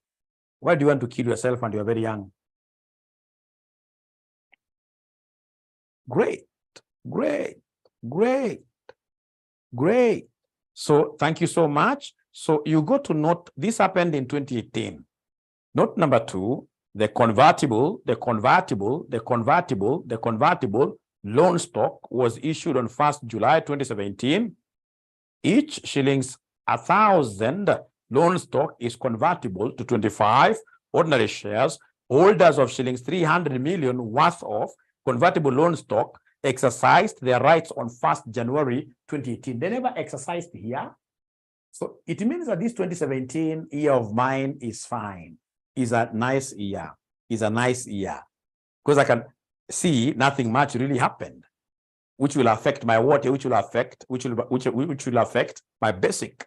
Why do you want to kill yourself when you're very young? Great, great, great, great. So thank you so much. So you go to note, this happened in 2018. Note number 2, the convertible loan stock was issued on 1st July 2017. Each shillings 1,000 loan stock is convertible to 25 ordinary shares. Holders of shillings 300 million worth of convertible loan stock exercised their rights on 1st January 2018. They never exercised here. So it means that this 2017 year of mine is fine. Is a nice year. Is a nice year. Because I can see nothing much really happened, which will affect my water, which will affect my basic.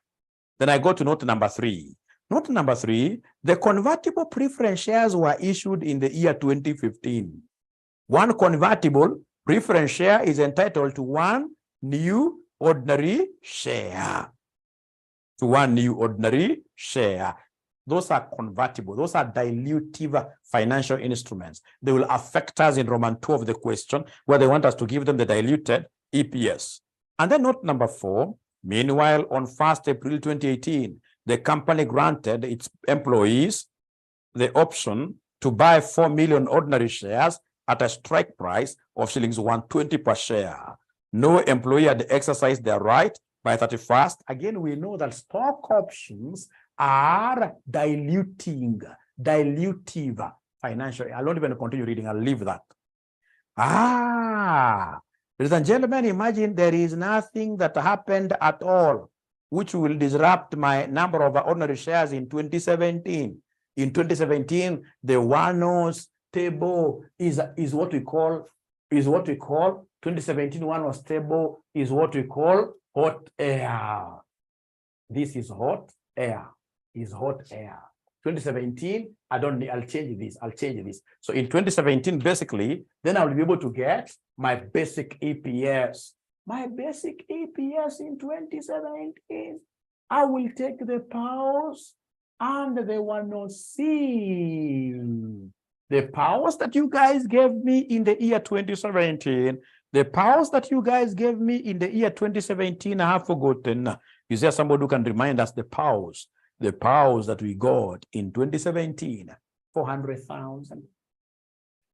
Then I go to note number 3. Note number 3, the convertible preference shares were issued in the year 2015. One convertible preference share is entitled to one new ordinary share. To one new ordinary share. Those are convertible. Those are dilutive financial instruments. They will affect us in Roman 2 of the question, where they want us to give them the diluted EPS. And then note number 4, meanwhile, on 1st April 2018, the company granted its employees the option to buy 4 million ordinary shares at a strike price of shillings 120 per share. No employee had exercised their right by 31st. Again, we know that stock options are dilutive financial. I don't even continue reading. I'll leave that. Ladies and gentlemen, imagine there is nothing that happened at all which will disrupt my number of ordinary shares in 2017. In 2017, the one-nose table is what we call 2017 one-nose table is what we call hot air. This is hot air. Is hot air. 2017, I'll change this. So in 2017, basically, then I'll be able to get my basic EPS. My basic EPS in 2017. I will take the powers and the one-nose seal. The powers that you guys gave me in the year 2017, the powers that you guys gave me in the year 2017, I have forgotten. Is there somebody who can remind us the powers? The powers that we got in 2017, 400,000.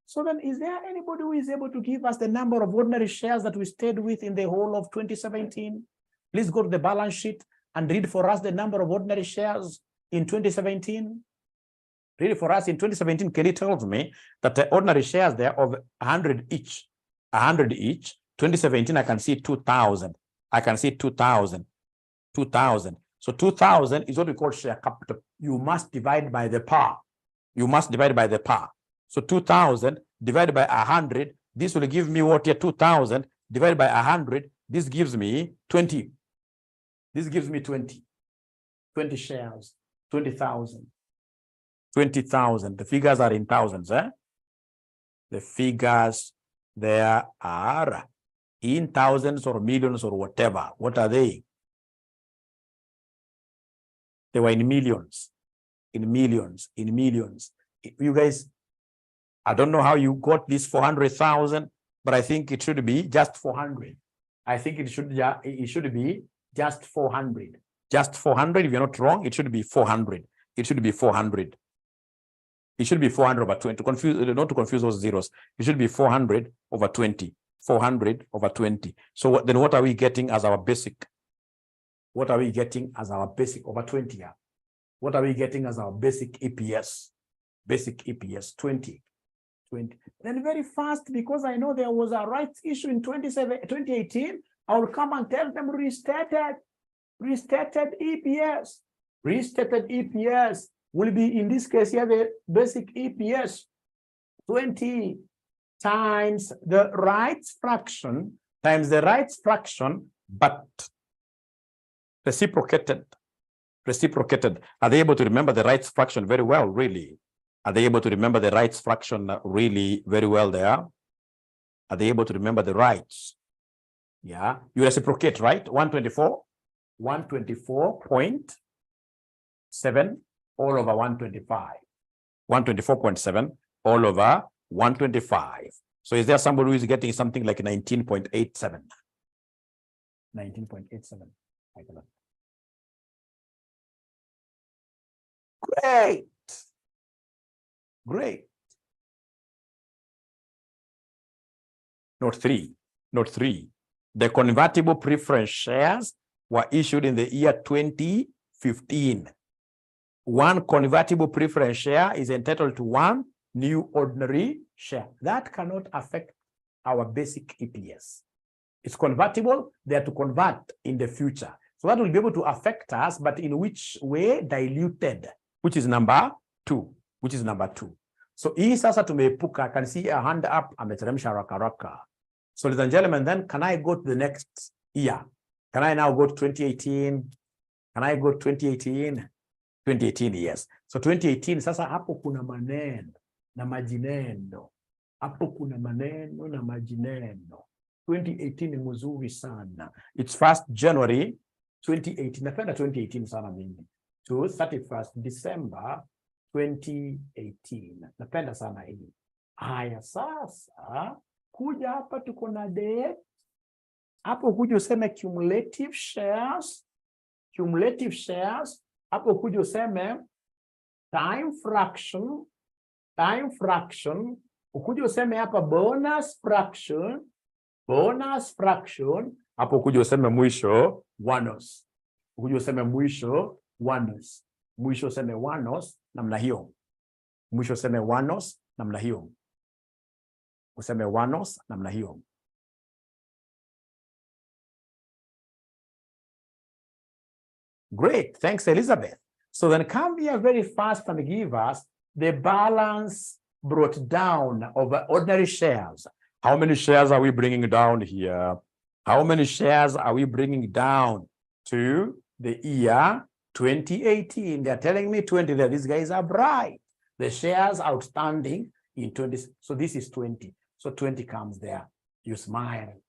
So then, is there anybody who is able to give us the number of ordinary shares that we stayed with in the whole of 2017? Please go to the balance sheet and read for us the number of ordinary shares in 2017. Read it for us in 2017. Kelly tells me that the ordinary shares there of 100 each. 100 each. 2017, I can see 2,000. I can see 2,000. 2,000. So 2,000 is what we call share capital. You must divide by the par. You must divide by the par. So 2,000 divided by 100. This will give me what here? 2,000 divided by 100. This gives me 20. This gives me 20 shares, 20,000. 20,000. The figures are in thousands, eh? The figures there are in thousands or millions or whatever. What are they? They were in millions, in millions, in millions. You guys, I don't know how you got this 400,000, but I think it should be just 400. I think it should be just 400. Just 400. If you're not wrong, it should be 400. It should be 400. It should be 400 over 20. Not to confuse those zeros. It should be 400 over 20. 400 over 20. So then what are we getting as our basic? What are we getting as our basic over 20? Yeah. What are we getting as our basic EPS? Basic EPS 20. Then very fast, because I know there was a rights issue in 2018, I will come and tell them restated EPS. Restated EPS will be, in this case here, the basic EPS 20 times the rights fraction times the rights fraction, but reciprocated. Are they able to remember the rights fraction very well, really? Are they able to remember the rights fraction really very well there? Are they able to remember the rights? Yeah, you reciprocate, right? 124.7 all over 125. 124.7 all over 125. So is there somebody who is getting something like 19.87? 19.87. Great. Great. Note 3. The convertible preference shares were issued in the year 2015. One convertible preference share is entitled to one new ordinary share. That cannot affect our basic EPS. It's convertible, they are to convert in the future. So that will be able to affect us, but in which way? Diluted, which is number 2. So hii sasa tumeepuka. I can see a hand up, ameteremsha haraka. So ladies and gentlemen, then can I go to the next year? Can I now go to 2018? Can I go to 2018? 2018, yes. So 2018, sasa hapo kuna maneno na majineno. Hapo kuna maneno na majineno. 2018 ni mzuri sana. It's 1st January 2018. Napenda 2018 sana mimi. To 31st December 2018. Napenda sana hii. Haya sasa, kuja hapa tuko na date. Hapo kuja useme cumulative shares. Hapo kuja useme time fraction. Ukuja useme hapa bonus fraction. Hapo kuja useme mwisho wanos. Ukuja useme mwisho wanos. Mwisho useme wanos namna hiyo. Mwisho useme wanos namna hiyo. Useme wanos namna hiyo. Great, thanks Elizabeth. So then come here very fast and give us the balance brought down of ordinary shares. How many shares are we bringing down here? How many shares are we bringing down to the year 2018? They're telling me 20 there. These guys are bright. The shares outstanding in 20. So this is 20. So 20 comes there. You smile.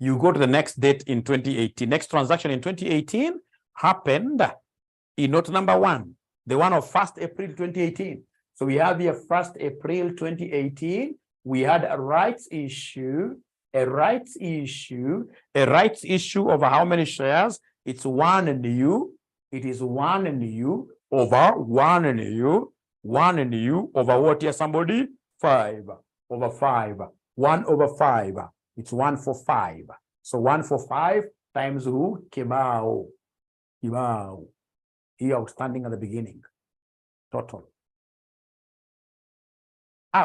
You go to the next date in 2018. Next transaction in 2018 happened in note number 1, the one of 1st April 2018. So we have here 1st April 2018. We had a rights issue of how many shares? It's 1 new. It is 1 new over 1 new. 1 new over what here, somebody? 5 over 5. 1 over 5. It's 1 for 5. So 1 for 5 times who? 𝐚𝐥𝐫𝐽. Here outstanding at the beginning. Total.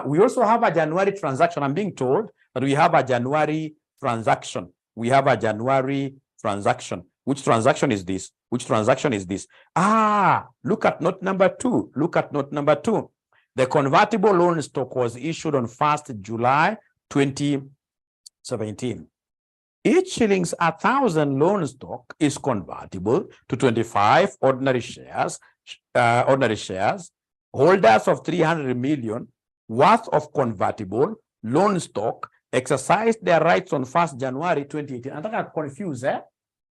We also have a January transaction. I'm being told that we have a January transaction. We have a January transaction. Which transaction is this? Which transaction is this? Look at note number 2. Look at note number 2. The convertible loan stock was issued on 1st July 2017. Each shillings 1,000 loan stock is convertible to 25 ordinary shares. Holders of 300 million worth of convertible loan stock exercised their rights on 1st January 2018. Anataka confuse,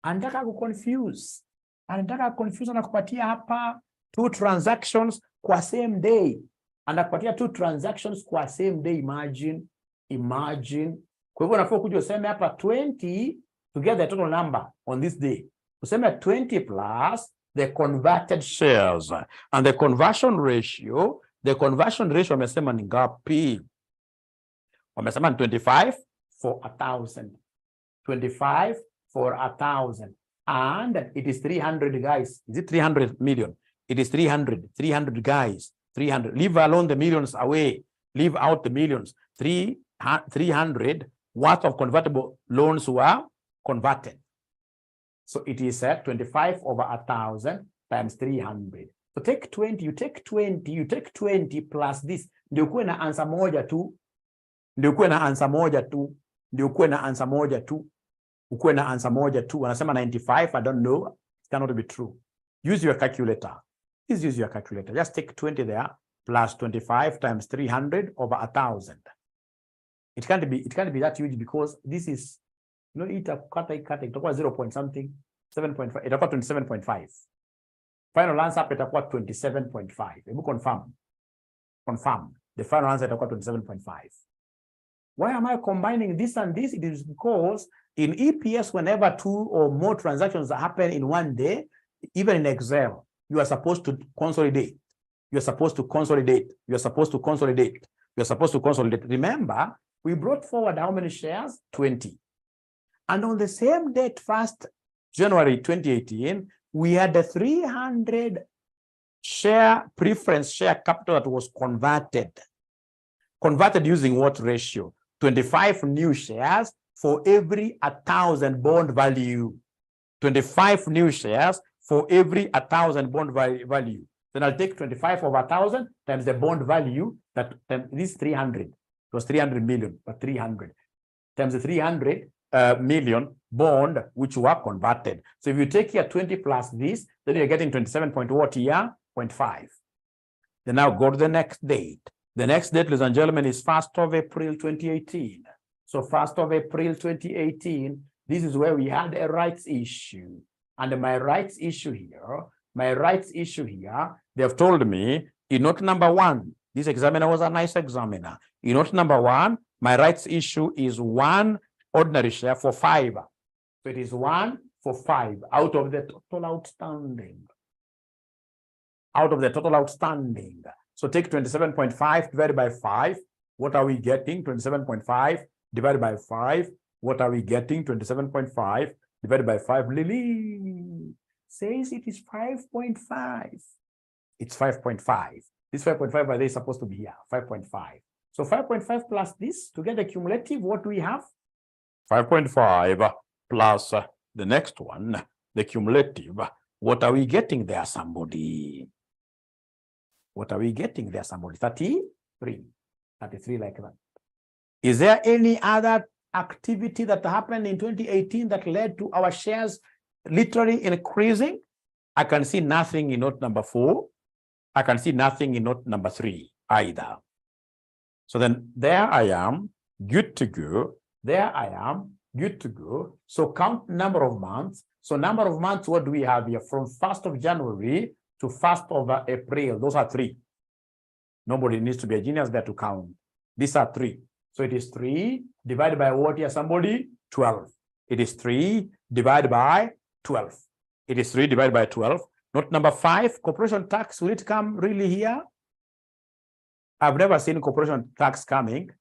Anataka confuse. Anataka confuse, anakupatia hapa 2 transactions kwa same day. Anakupatia 2 transactions kwa same day. Imagine. Kwa hivyo unafaa kuja useme hapa 20 to get the total number on this day. Useme 20 plus the converted shares. And the conversion ratio wamesema ni ngapi? Wamesema ni 25 for 1,000. 25 for 1,000. And it is 300, guys. Is it 300 million? It is 300 guys. 300. Leave alone the millions away. Leave out the millions. 300 worth of convertible loans were converted. So it is 25 over 1,000 times 300. So take 20, you take 20 plus this. Ndio kuwe na answer moja tu. Ukuwe na answer moja tu. Wanasema 95, I don't know. It cannot be true. Use your calculator. Please use your calculator. Just take 20 there plus 25 times 300 over 1,000. It can't be that huge because this is, you know, itakuwa 0 point something, 7.5, itakuwa 27.5. Final answer itakuwa 27.5. Hebu confirm. The final answer itakuwa 27.5. Why am I combining this and this? It is because in EPS, whenever 2 or more transactions happen in one day, even in Excel, you are supposed to consolidate. Remember, we brought forward how many shares? 20. And on the same date, 1st January 2018, we had a 300 share preference share capital that was converted. Converted using what ratio? 25 new shares for every 1,000 bond value. 25 new shares for every 1,000 bond value. Then I'll take 25 over 1,000 times the bond value, that this 300. It was 300 million, but 300 times the 300 million bond which were converted. So if you take here 20 plus this, then you're getting 27.5. Then now go to the next date. The next date, ladies and gentlemen, is 1st of April 2018. So 1st of April 2018, this is where we had a rights issue. And my rights issue here, they have told me in note number 1, this examiner was a nice examiner. In note number 1, my rights issue is 1 ordinary share for 5. So it is 1 for 5 out of the total outstanding. So take 27.5 divided by 5. What are we getting? 27.5 divided by 5. What are we getting? 27.5 divided by 5. Lily says it is 5.5. It's 5.5. This 5.5 by the is supposed to be here. 5.5. So 5.5 plus this to get the cumulative, what do we have? 5.5 plus the next one, the cumulative. What are we getting there, somebody? 33 like that. Is there any other activity that happened in 2018 that led to our shares literally increasing? I can see nothing in note number 4. I can see nothing in note number 3 either. So then there I am, good to go. So count number of months. So number of months, what do we have here? From 1st of January to 1st of April. Those are 3. Nobody needs to be a genius there to count. These are 3. So it is 3 divided by what here, somebody? 12. It is 3 divided by 12. It is 3 divided by 12. Note number 5, corporation tax. Will it come really here? I've never seen corporation tax coming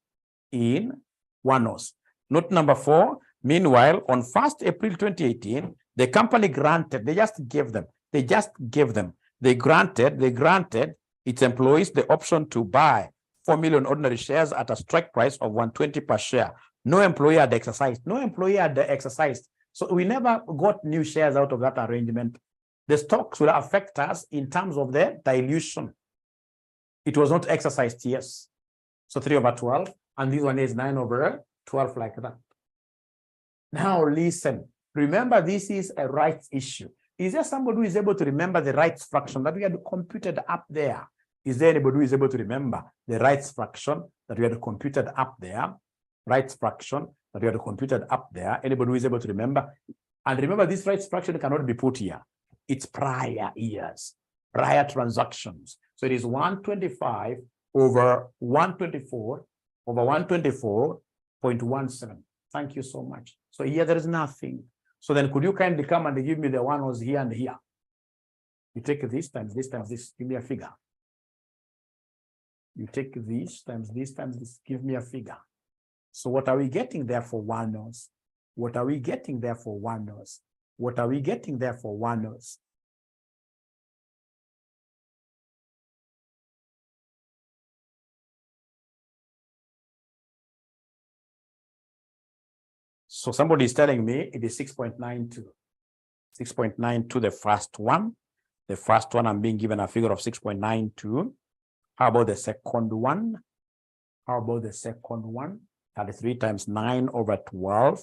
in OneNote. Note number 4, meanwhile, on 1st April 2018, the company granted, they granted its employees the option to buy 4 million ordinary shares at a strike price of 120 per share. No employee had exercised. So we never got new shares out of that arrangement. The stocks will affect us in terms of the dilution. It was not exercised, yes. So 3 over 12, and this one is 9 over 12 like that. Now listen, remember this is a rights issue. Is there somebody who is able to remember the rights fraction that we had computed up there? Is there anybody who is able to remember the rights fraction that we had computed up there? Rights fraction that we had computed up there. Anybody who is able to remember? And remember, this rights fraction cannot be put here. It's prior years, prior transactions. So it is 125 over 124 over 124.17. Thank you so much. So here there is nothing. So then could you kindly come and give me the one was here and here? You take this times this times this, give me a figure. You take this times this times this, give me a figure. So what are we getting there for 1-nose? What are we getting there for 1-nose? What are we getting there for 1-nose? So somebody is telling me it is 6.92. 6.92, the first one. The first one, I'm being given a figure of 6.92. How about the second one? How about the second one? 33 times 9 over 12.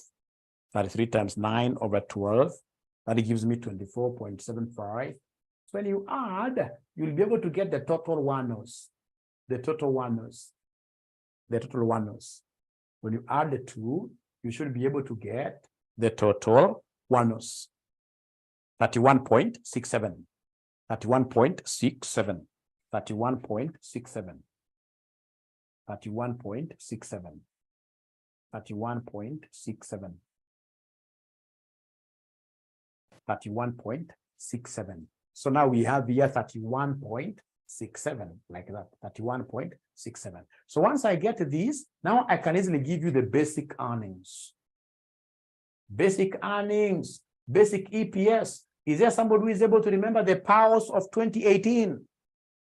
33 times 9 over 12. That gives me 24.75. So when you add, you'll be able to get the total 1-nose. The total 1-nose. The total 1-nose. When you add the two, you should be able to get the total 1-nose. 31.67. 31.67. 31.67. 31.67. 31.67. 31.67. So now we have here 31.67, like that, 31.67. So once I get this, now I can easily give you the basic earnings. Basic earnings, basic EPS. Is there somebody who is able to remember the powers of 2018?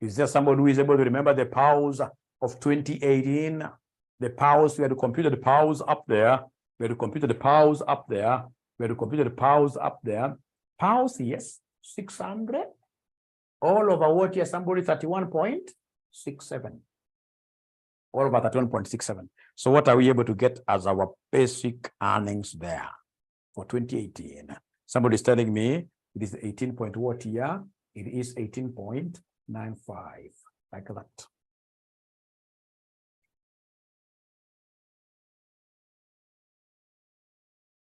Is there somebody who is able to remember the powers of 2018? The powers, we had to compute the powers up there. We had to compute the powers up there. We had to compute the powers up there. Powers, yes, 600. All over what here? Somebody 31.67. All over 31.67. So what are we able to get as our basic earnings there for 2018? Somebody is telling me it is 18 point what year? It is 18.95, like that.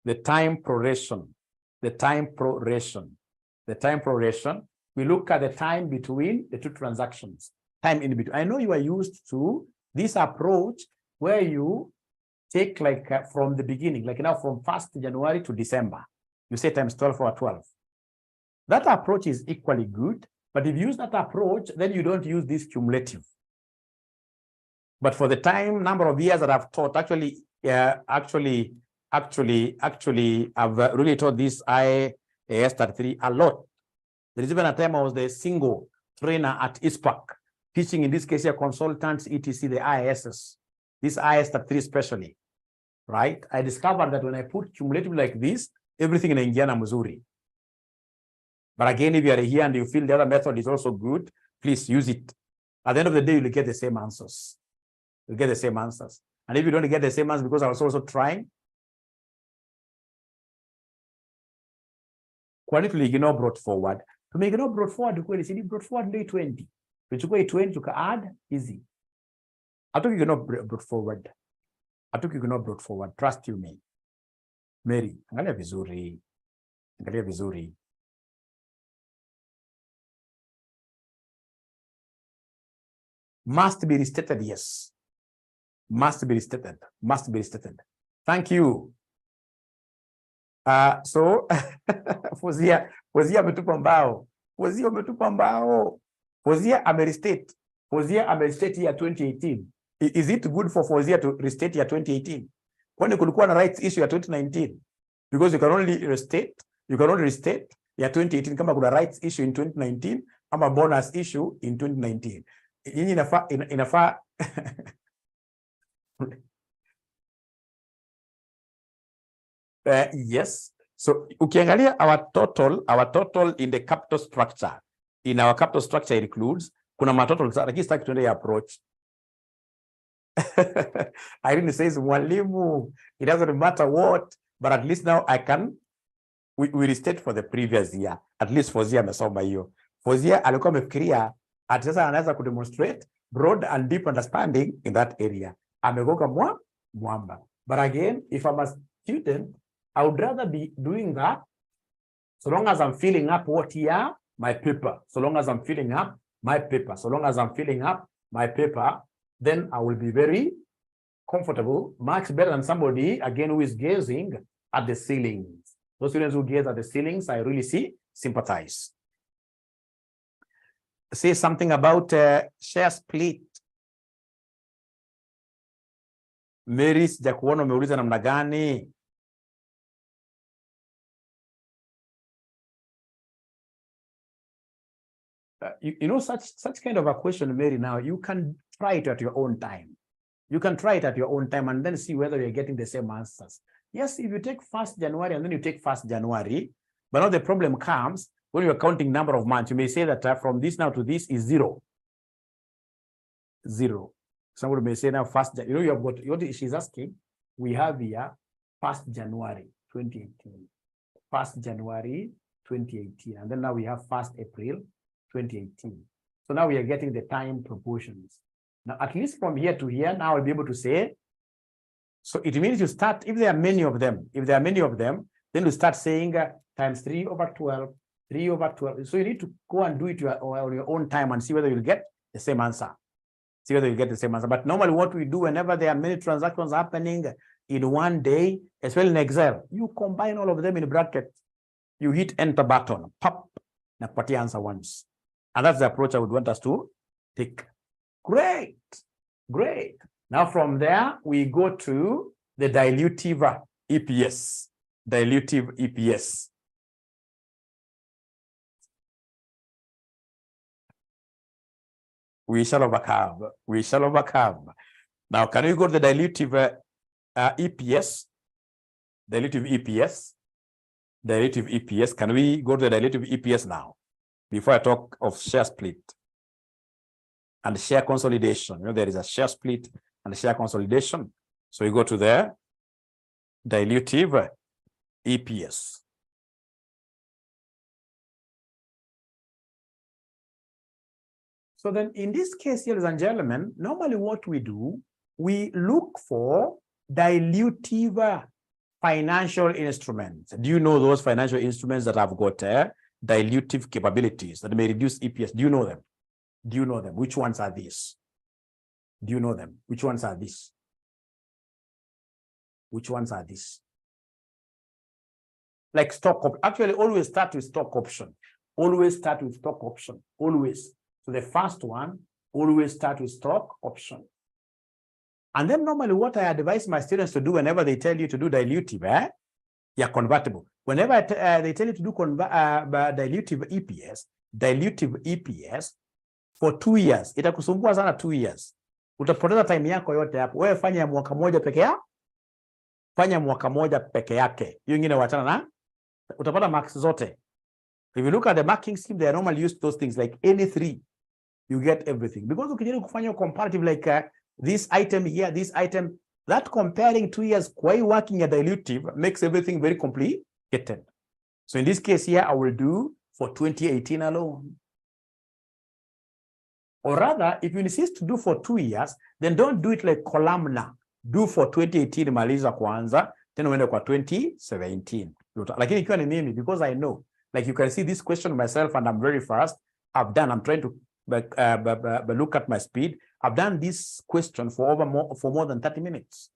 The time proration, the time proration, the time proration. We look at the time between the two transactions, time in between. I know you are used to this approach where you take like from the beginning, like now from 1st January to December, you say times 12 over 12. That approach is equally good, but if you use that approach, then you don't use this cumulative. But for the time number of years that I've taught, actually, I've really taught this IAS33 a lot. There is even a time I was the single trainer at ISPAC, teaching in this case here consultants, etc., the IASs, this IAS33 especially, right? I discovered that when I put cumulative like this, everything in Indiana, Missouri. But again, if you are here and you feel the other method is also good, please use it. At the end of the day, you'll get the same answers. You'll get the same answers. And if you don't get the same answers because I was also trying, quality you know brought forward. To make it not brought forward, you brought forward day 20. Which you go 20, you can add easy. I took you not brought forward. I took you not brought forward. Trust you me. Mary, angalia vizuri. Angalia vizuri. Must be restated, yes. Must be restated. Must be restated. Thank you. So Fozia ametupa mbao. Fozia ametupa mbao. Fozia amerestate. Fozia amerestate year 2018. Is it good for Fozia to restate year 2018? Kwani kulikuwa na rights issue ya 2019? Because you can only restate year 2018 kama kuna rights issue in 2019 ama bonus issue in 2019. Yini inafaa yes. So ukiangalia our total in the capital structure, in our capital structure includes kuna matotal, lakini sitaki tuende approach. Irene says, mwalimu, it doesn't matter what, But at least now I can, we restate for the previous year. At least Fozia amesoma hiyo. Fozia alikuwa amefikiria ati sasa anaweza kudemonstrate broad and deep understanding in that area. Amegoka mwamba. But again, if I'm a student, I would rather be doing that so long as I'm filling up what here, my paper. So long as I'm filling up my paper. So long as I'm filling up my paper, then I will be very comfortable, much better than somebody, again, who is gazing at the ceilings. Those students who gaze at the ceilings, I really sympathize. Say something about share split. Mary, sijakuona umeuliza namna gani? You know, such kind of a question, Mary, now you can try it at your own time. You can try it at your own time and then see whether you're getting the same answers. Yes, if you take 1st January and then you take 1st January, but now the problem comes when you're counting number of months. You may say that from this now to this is 0. 0. Somebody may say now 1st, you know, you have got what she's asking. We have here 1st January 2018, 1st January 2018, and then now we have 1st April 2018. So now we are getting the time proportions. Now, at least from here to here, now I'll be able to say, so it means you start, if there are many of them, then you start saying times 3 over 12, 3 over 12. So you need to go and do it on your own time and see whether you'll get the same answer. See whether you get the same answer. But normally what we do whenever there are many transactions happening in one day, as well in Excel, you combine all of them in brackets. You hit enter button, pop, na kupatia answer once. And that's the approach I would want us to take. Great, great. Now from there, we go to the dilutive EPS. Dilutive EPS. We shall overcome. We shall overcome. Now, can we go to the dilutive EPS? Dilutive EPS. Dilutive EPS. Can we go to the dilutive EPS now? Before I talk of share split and share consolidation. You know, there is a share split and share consolidation. So we go to the dilutive EPS. So then in this case, ladies and gentlemen, normally what we do, we look for dilutive financial instruments. Do you know those financial instruments that have got dilutive capabilities that may reduce EPS? Do you know them? Do you know them? Which ones are these? Do you know them? Which ones are these? Which ones are these? Like stock option. Actually, always start with stock option. Always start with stock option. Always. So the first one, always start with stock option. And then normally what I advise my students to do whenever they tell you to do dilutive, convertible. Whenever they tell you to do dilutive EPS for 2 years, itakusumbua sana 2 years. Utapoteza time yako yote hapo. Wewe fanya mwaka moja peke yake. Fanya mwaka moja peke yake. Hiyo nyingine wachana na utapata marks zote. If you look at the marking scheme, they normally use those things like any 3. You get everything. Because ukijaribu kufanya comparative like this item here, this item, that comparing 2 years kwa working a dilutive makes everything very complicated. So in this case here, I will do for 2018 alone. Or rather, if you insist to do for 2 years, then don't do it like columnar. Do for 2018 maliza kwanza, then uende kwa 2017. Lakini ikiwa ni mimi, because I know, like you can see this question myself and I'm very fast. I'm trying to look at my speed. I've done this question for more than 30 minutes.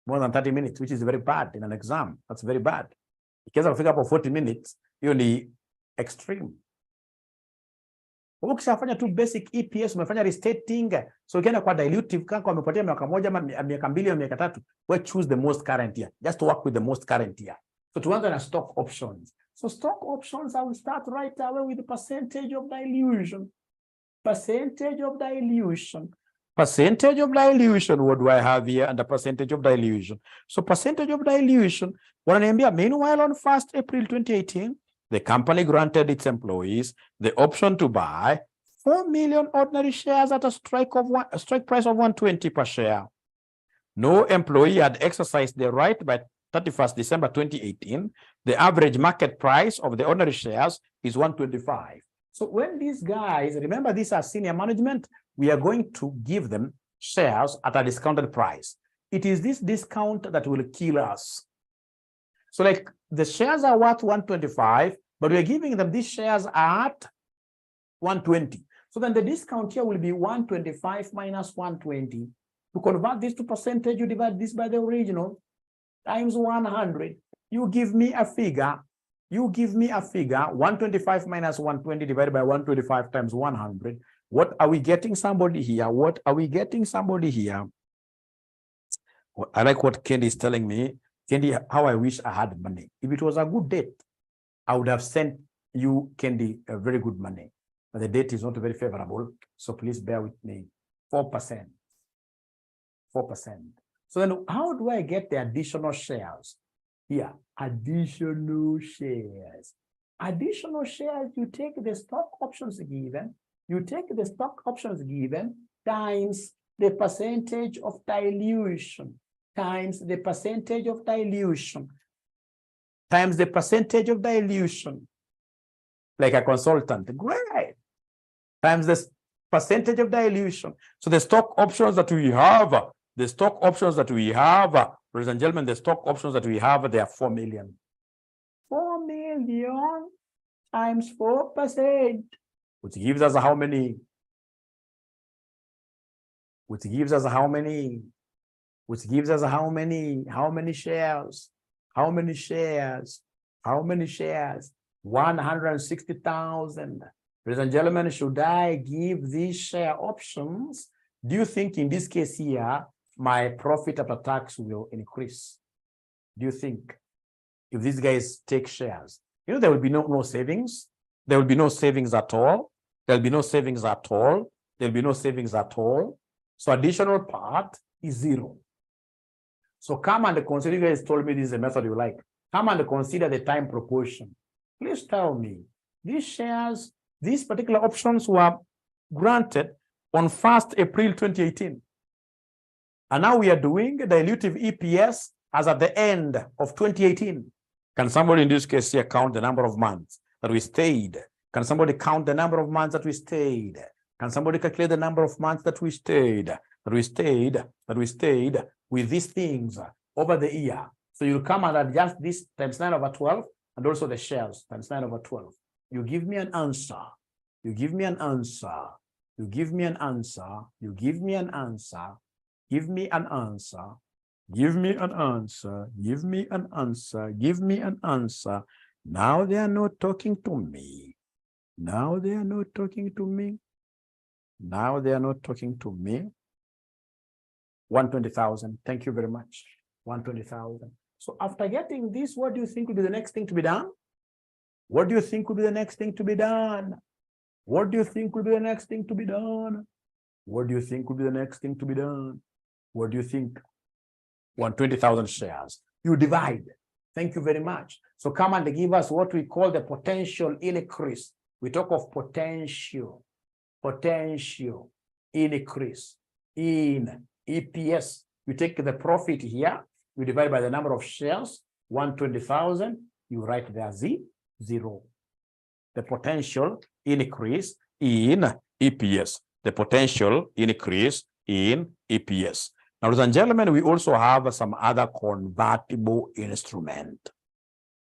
More than 30 minutes, which is very bad in an exam. That's very bad. Because I'll figure out for 40 minutes, you're the extreme. Ukishafanya tu basic EPS, umefanya restating, so ukienda kwa dilutive kama umepotea miaka moja ama miaka mbili au miaka tatu, we choose the most current year. Just work with the most current year. So tuanze na stock options. So stock options, I will start right away with the percentage of dilution. Percentage of dilution. Percentage of dilution. What do I have here? And the percentage of dilution. So percentage of dilution. Meanwhile, on 1st April 2018, the company granted its employees the option to buy 4 million ordinary shares at a strike price of 120 per share. No employee had exercised the right 31st December 2018, the average market price of the ordinary shares is 125. So when these guys, remember these are senior management, we are going to give them shares at a discounted price. It is this discount that will kill us. So like the shares are worth 125, but we're giving them these shares at 120. So then the discount here will be 125 minus 120. To convert this to percentage, you divide this by the original times 100. You give me a figure. 125 minus 120 divided by 125 times 100. What are we getting somebody here? What are we getting somebody here? I like what Candy is telling me. Candy, how I wish I had money. If it was a good date, I would have sent you, Candy, a very good money. But the date is not very favorable, so please bear with me. 4%. 4%. So then how do I get the additional shares? Here, additional shares. Additional shares, you take the stock options given, times the percentage of dilution, times the percentage of dilution, like a consultant, great, times the percentage of dilution. So the stock options that we have, ladies and gentlemen, the stock options that we have, they are 4 million. 4 million times 4%, which gives us how many? Which gives us how many? How many shares? 160,000. Ladies and gentlemen, should I give these share options? Do you think in this case here, my profit after tax will increase? Do you think if these guys take shares, there will be no savings? There will be no savings at all. So additional part is 0. So come and consider, you guys told me this is a method you like. Come and consider the time proportion. Please tell me, these shares, these particular options were granted on 1st April 2018. And now we are doing dilutive EPS as at the end of 2018. Can somebody in this case here count the number of months that we stayed? Can somebody count the number of months that we stayed? Can somebody calculate the number of months that we stayed with these things over the year? So you come and adjust this times 9/12 and also the shares times 9/12. You give me an answer. You give me an answer. You give me an answer. You give me an answer. Give me an answer. Give me an answer. Give me an answer. Give me an answer. Now they are not talking to me. Now they are not talking to me. Now they are not talking to me. 120,000. Thank you very much. 120,000. So after getting this, what do you think will be the next thing to be done? What do you think will be the next thing to be done? What do you think will be the next thing to be done? What do you think will be the next thing to be done? What do you think? 120,000 shares. You divide. Thank you very much. So come and give us what we call the potential increase. We talk of potential increase in EPS. You take the profit here, you divide by the number of shares, 120,000, you write there 0. The potential increase in EPS. The potential increase in EPS. Now, ladies and gentlemen, we also have some other convertible instrument.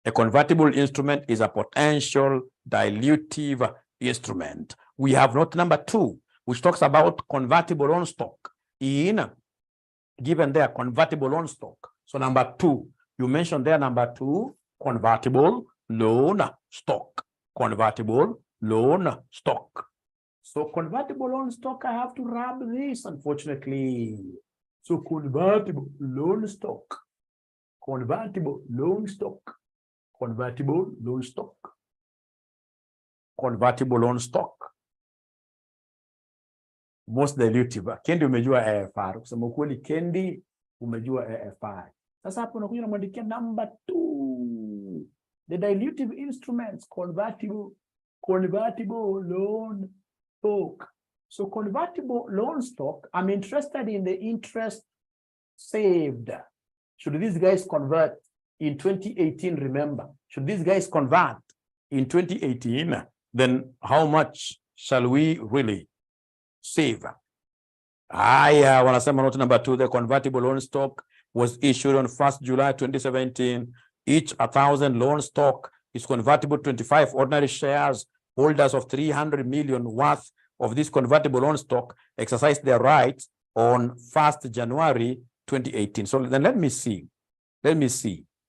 A convertible instrument is a potential dilutive instrument. We have note number 2, which talks about convertible loan stock in given there convertible loan stock. So number 2, you mentioned there number 2, convertible loan stock. Convertible loan stock. So convertible loan stock, I have to rub this, unfortunately. So convertible loan stock. Convertible loan stock. Convertible loan stock. Convertible loan stock. Most dilutive. Kendi umejua AFR. Kusema ukweli Kendi umejua AFR. Sasa hapo unakuja unamwandikia number 2. The dilutive instruments, convertible loan stock. So convertible loan stock, I'm interested in the interest saved. Should these guys convert in 2018, remember, should these guys convert in 2018, then how much shall we really save? Wanasema note number 2, the convertible loan stock was issued on 1st July 2017. Each 1,000 loan stock is convertible to 25 ordinary shares. Holders of 300 million worth of this convertible loan stock exercise their rights on 1st January 2018. So then let me see.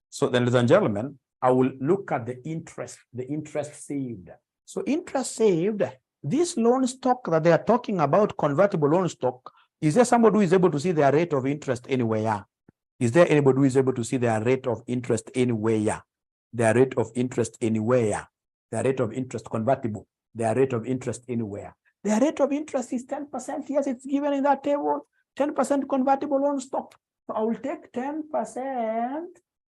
So then, ladies and gentlemen, I will look at the interest saved. So interest saved, this loan stock that they are talking about, convertible loan stock, is there somebody who is able to see their rate of interest anywhere? Is there anybody who is able to see their rate of interest anywhere? Their rate of interest anywhere? Their rate of interest convertible, their rate of interest anywhere. Their rate of interest is 10%. Yes, it's given in that table. 10% convertible loan stock. So I will take 10%.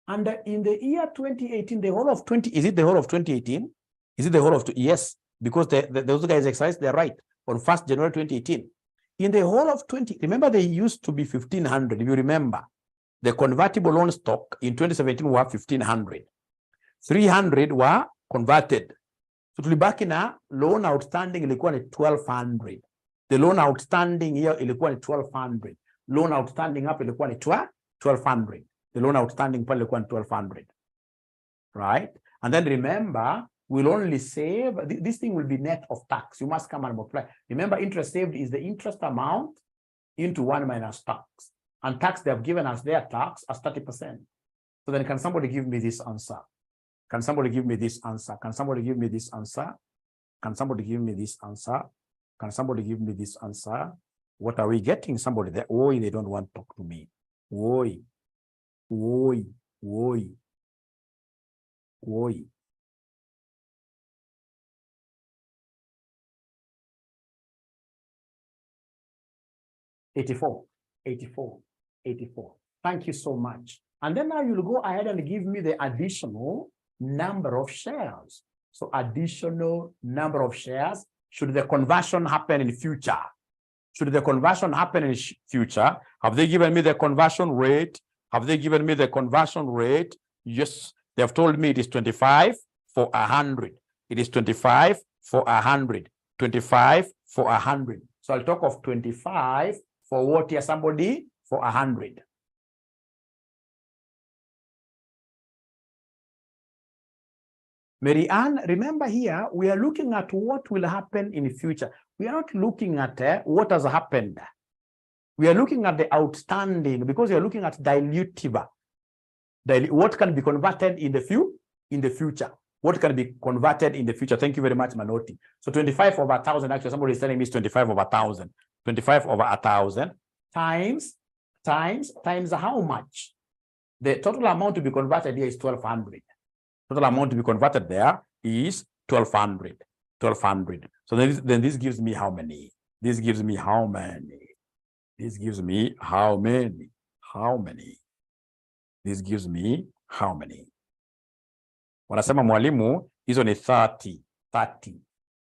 And in the year 2018, the whole of 20, is it the whole of 2018? Is it the whole of, yes, because those guys exercised their right on 1st January 2018. In the whole of 20, remember they used to be 1,500, if you remember. The convertible loan stock in 2017 were 1,500. 300 were converted. So tulibaki na loan outstanding ilikuwa ni 1,200. The loan outstanding here ilikuwa ni 1,200. Loan outstanding up ilikuwa ni 1,200. The loan outstanding pale ilikuwa ni 1,200. Right? And then remember, we'll only save, this thing will be net of tax. You must come and multiply. Remember, interest saved is the interest amount into 1 minus tax. And tax, they have given us their tax as 30%. So then can somebody give me this answer? Can somebody give me this answer? Can somebody give me this answer? Can somebody give me this answer? Can somebody give me this answer? What are we getting? Somebody there. Oh, they don't want to talk to me. Oi. 84. Thank you so much. And then now you'll go ahead and give me the additional number of shares. So additional number of shares. Should the conversion happen in the future? Should the conversion happen in the future? Have they given me the conversion rate? Have they given me the conversion rate? Yes, they have told me it is 25 for 100. It is 25 for 100. 25 for 100. So I'll talk of 25 for what here, somebody? For 100. Mary Ann, remember here, we are looking at what will happen in the future. We are not looking at what has happened. We are looking at the outstanding because we are looking at dilutive. What can be converted in the future? What can be converted in the future? Thank you very much, Manoti. So 25 over 1,000, actually, somebody is telling me it's 25 over 1,000. 25 over 1,000 times how much? The total amount to be converted here is 1,200. Total amount to be converted there is 1,200. 1,200. So then this gives me how many? This gives me how many? This gives me how many? How many? This gives me how many? Wanasema mwalimu, hizo ni 30.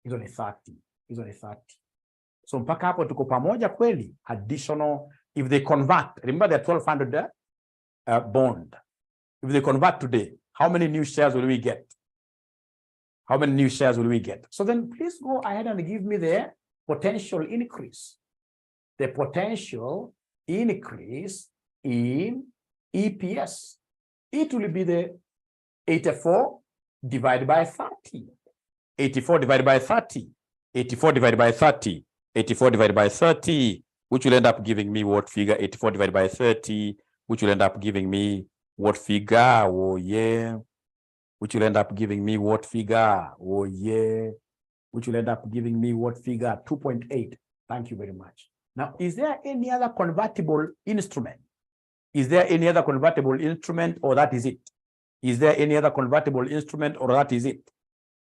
Hizo ni 30. So mpaka hapo tuko pamoja kweli? Additional, if they convert, remember the 1,200 bond. If they convert today, how many new shares will we get? How many new shares will we get? So then please go ahead and give me the potential increase. The potential increase in EPS. It will be the 84 divided by 30. 84 divided by 30. 84 divided by 30. 84 divided by 30, which will end up giving me what figure? 84 divided by 30, which will end up giving me what figure? Oh, yeah. Which will end up giving me what figure? Oh, yeah. Which will end up giving me what figure? 2.8. Thank you very much. Now, is there any other convertible instrument? Is there any other convertible instrument, or that is it? Is there any other convertible instrument, or that is it?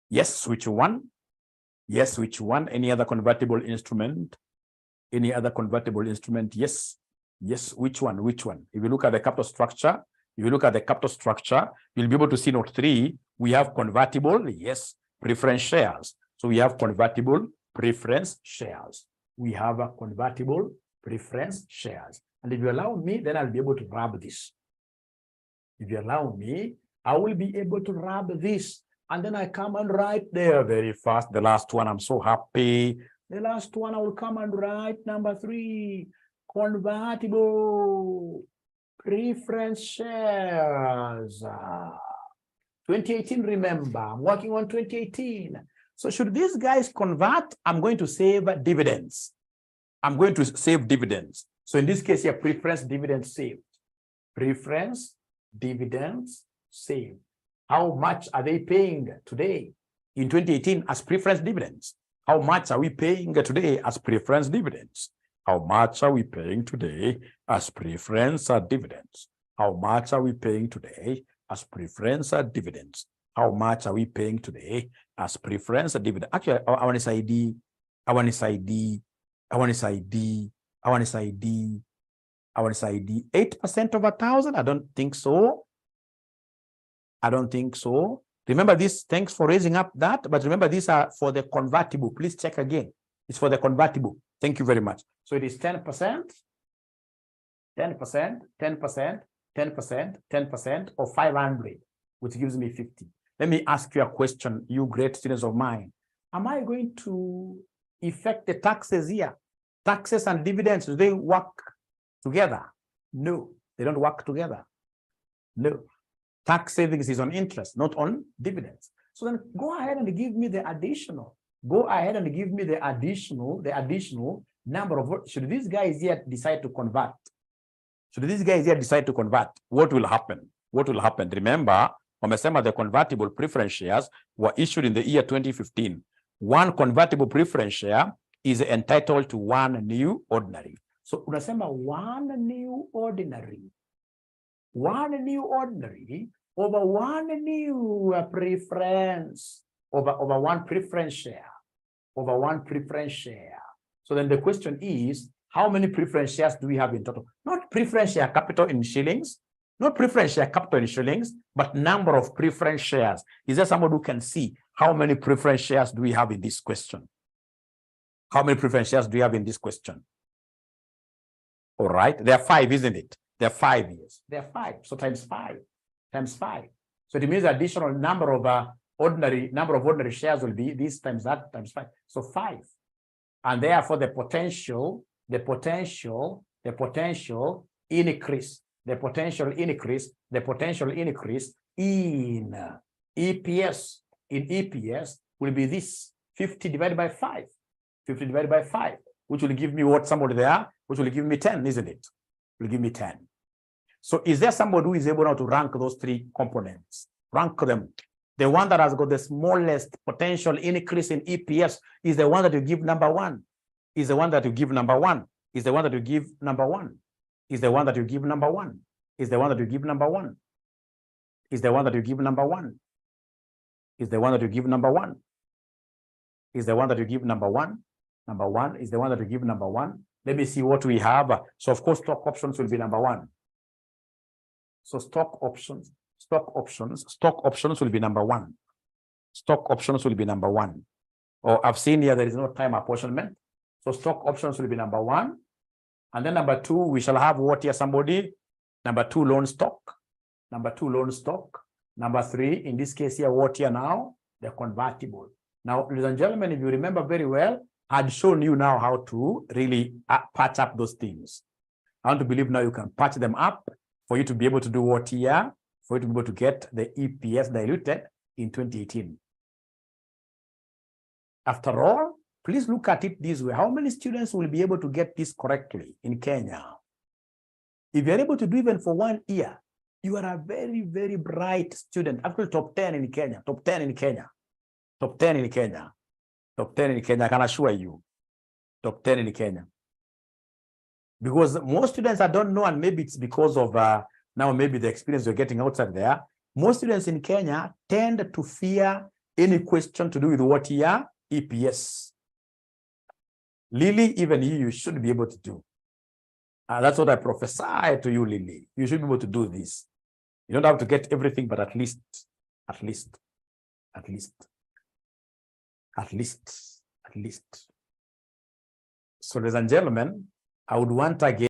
Yes, which one? Yes, which one? Any other convertible instrument? Any other convertible instrument? Yes. Yes, which one? Which one? If you look at the capital structure, you'll be able to see note 3. We have convertible, yes, preference shares. So we have convertible preference shares. We have a convertible preference shares. And if you allow me, then I'll be able to grab this. If you allow me, I will be able to rub this. And then I come and write there very fast. The last one, I'm so happy. The last one, I will come and write number 3, convertible preference shares. 2018, remember, I'm working on 2018. So should these guys convert, I'm going to save dividends. I'm going to save dividends. So in this case here, preference dividends saved. Preference dividends saved. How much are they paying today in 2018 as preference dividends? How much are we paying today as preference dividends? How much are we paying today as preference dividends? How much are we paying today as preference dividends? How much are we paying today as preference dividend? Actually, I want this ID. I want this ID. I want this ID. I want this ID. I want this ID. 8% of 1,000? I don't think so. I don't think so. Remember this. Thanks for raising up that. But remember, these are for the convertible. Please check again. It's for the convertible. Thank you very much. So it is 10%, 10%, 10%, 10%, 10% of 500, which gives me 50. Let me ask you a question, you great students of mine. Am I going to effect the taxes here? Taxes and dividends, do they work together? No, they don't work together. No. Tax savings is on interest, not on dividends. So then go ahead and give me the additional. Go ahead and give me the additional number of, should these guys here decide to convert? Should these guys here decide to convert? What will happen? What will happen? Remember, wamesema the convertible preference shares were issued in the year 2015. One convertible preference share is entitled to one new ordinary. So unasema one new ordinary. One new ordinary over one new preference, over one preference share, over one preference share. So then the question is, how many preference shares do we have in total? Not preference share capital in shillings, not preference share capital in shillings, but number of preference shares. Is there someone who can see how many preference shares do we have in this question? How many preference shares do we have in this question? All right, there are 5, isn't it? There are 5 years. There are 5. So times 5, times 5. So it means the additional number of ordinary shares will be this times that times 5. So 5. And therefore the potential increase in EPS will be this 50 divided by 5. 50 divided by 5, which will give me what, somebody there, which will give me 10, isn't it? Will give me 10. So is there somebody who is able now to rank those 3 components? Rank them. The one that has got the smallest potential increase in EPS is the one that you give number 1. Is the one that you give number 1. Is the one that you give number 1. Is the one that you give number 1. Is the one that you give number 1. Is the one that you give number 1. Is the one that you give number 1. Is the one that you give number 1. Number 1 is the one that you give number 1. Let me see what we have. So of course, stock options will be number 1. So stock options will be number 1. Stock options will be number 1. Or I've seen here there is no time apportionment. So stock options will be number 1. And then number 2, we shall have what here, somebody? Number 2, loan stock. Number 2, loan stock. Number 3, in this case here, what here now? The convertible. Now, ladies and gentlemen, if you remember very well, I'd shown you now how to really patch up those things. I want to believe now you can patch them up for you to be able to do what here? For you to be able to get the EPS diluted in 2018. After all, please look at it this way. How many students will be able to get this correctly in Kenya? If you're able to do even for 1 year, you are a very, very bright student. Actually, top 10 in Kenya. Top 10 in Kenya. Top 10 in Kenya. Top 10 in Kenya, I can assure you. Top 10 in Kenya. Because most students I don't know, and maybe it's because of now maybe the experience you're getting outside there. Most students in Kenya tend to fear any question to do with what here? EPS. Lily, even you should be able to do. That's what I prophesy to you, Lily. You should be able to do this. You don't have to get everything, but at least. So, ladies and gentlemen, I would want again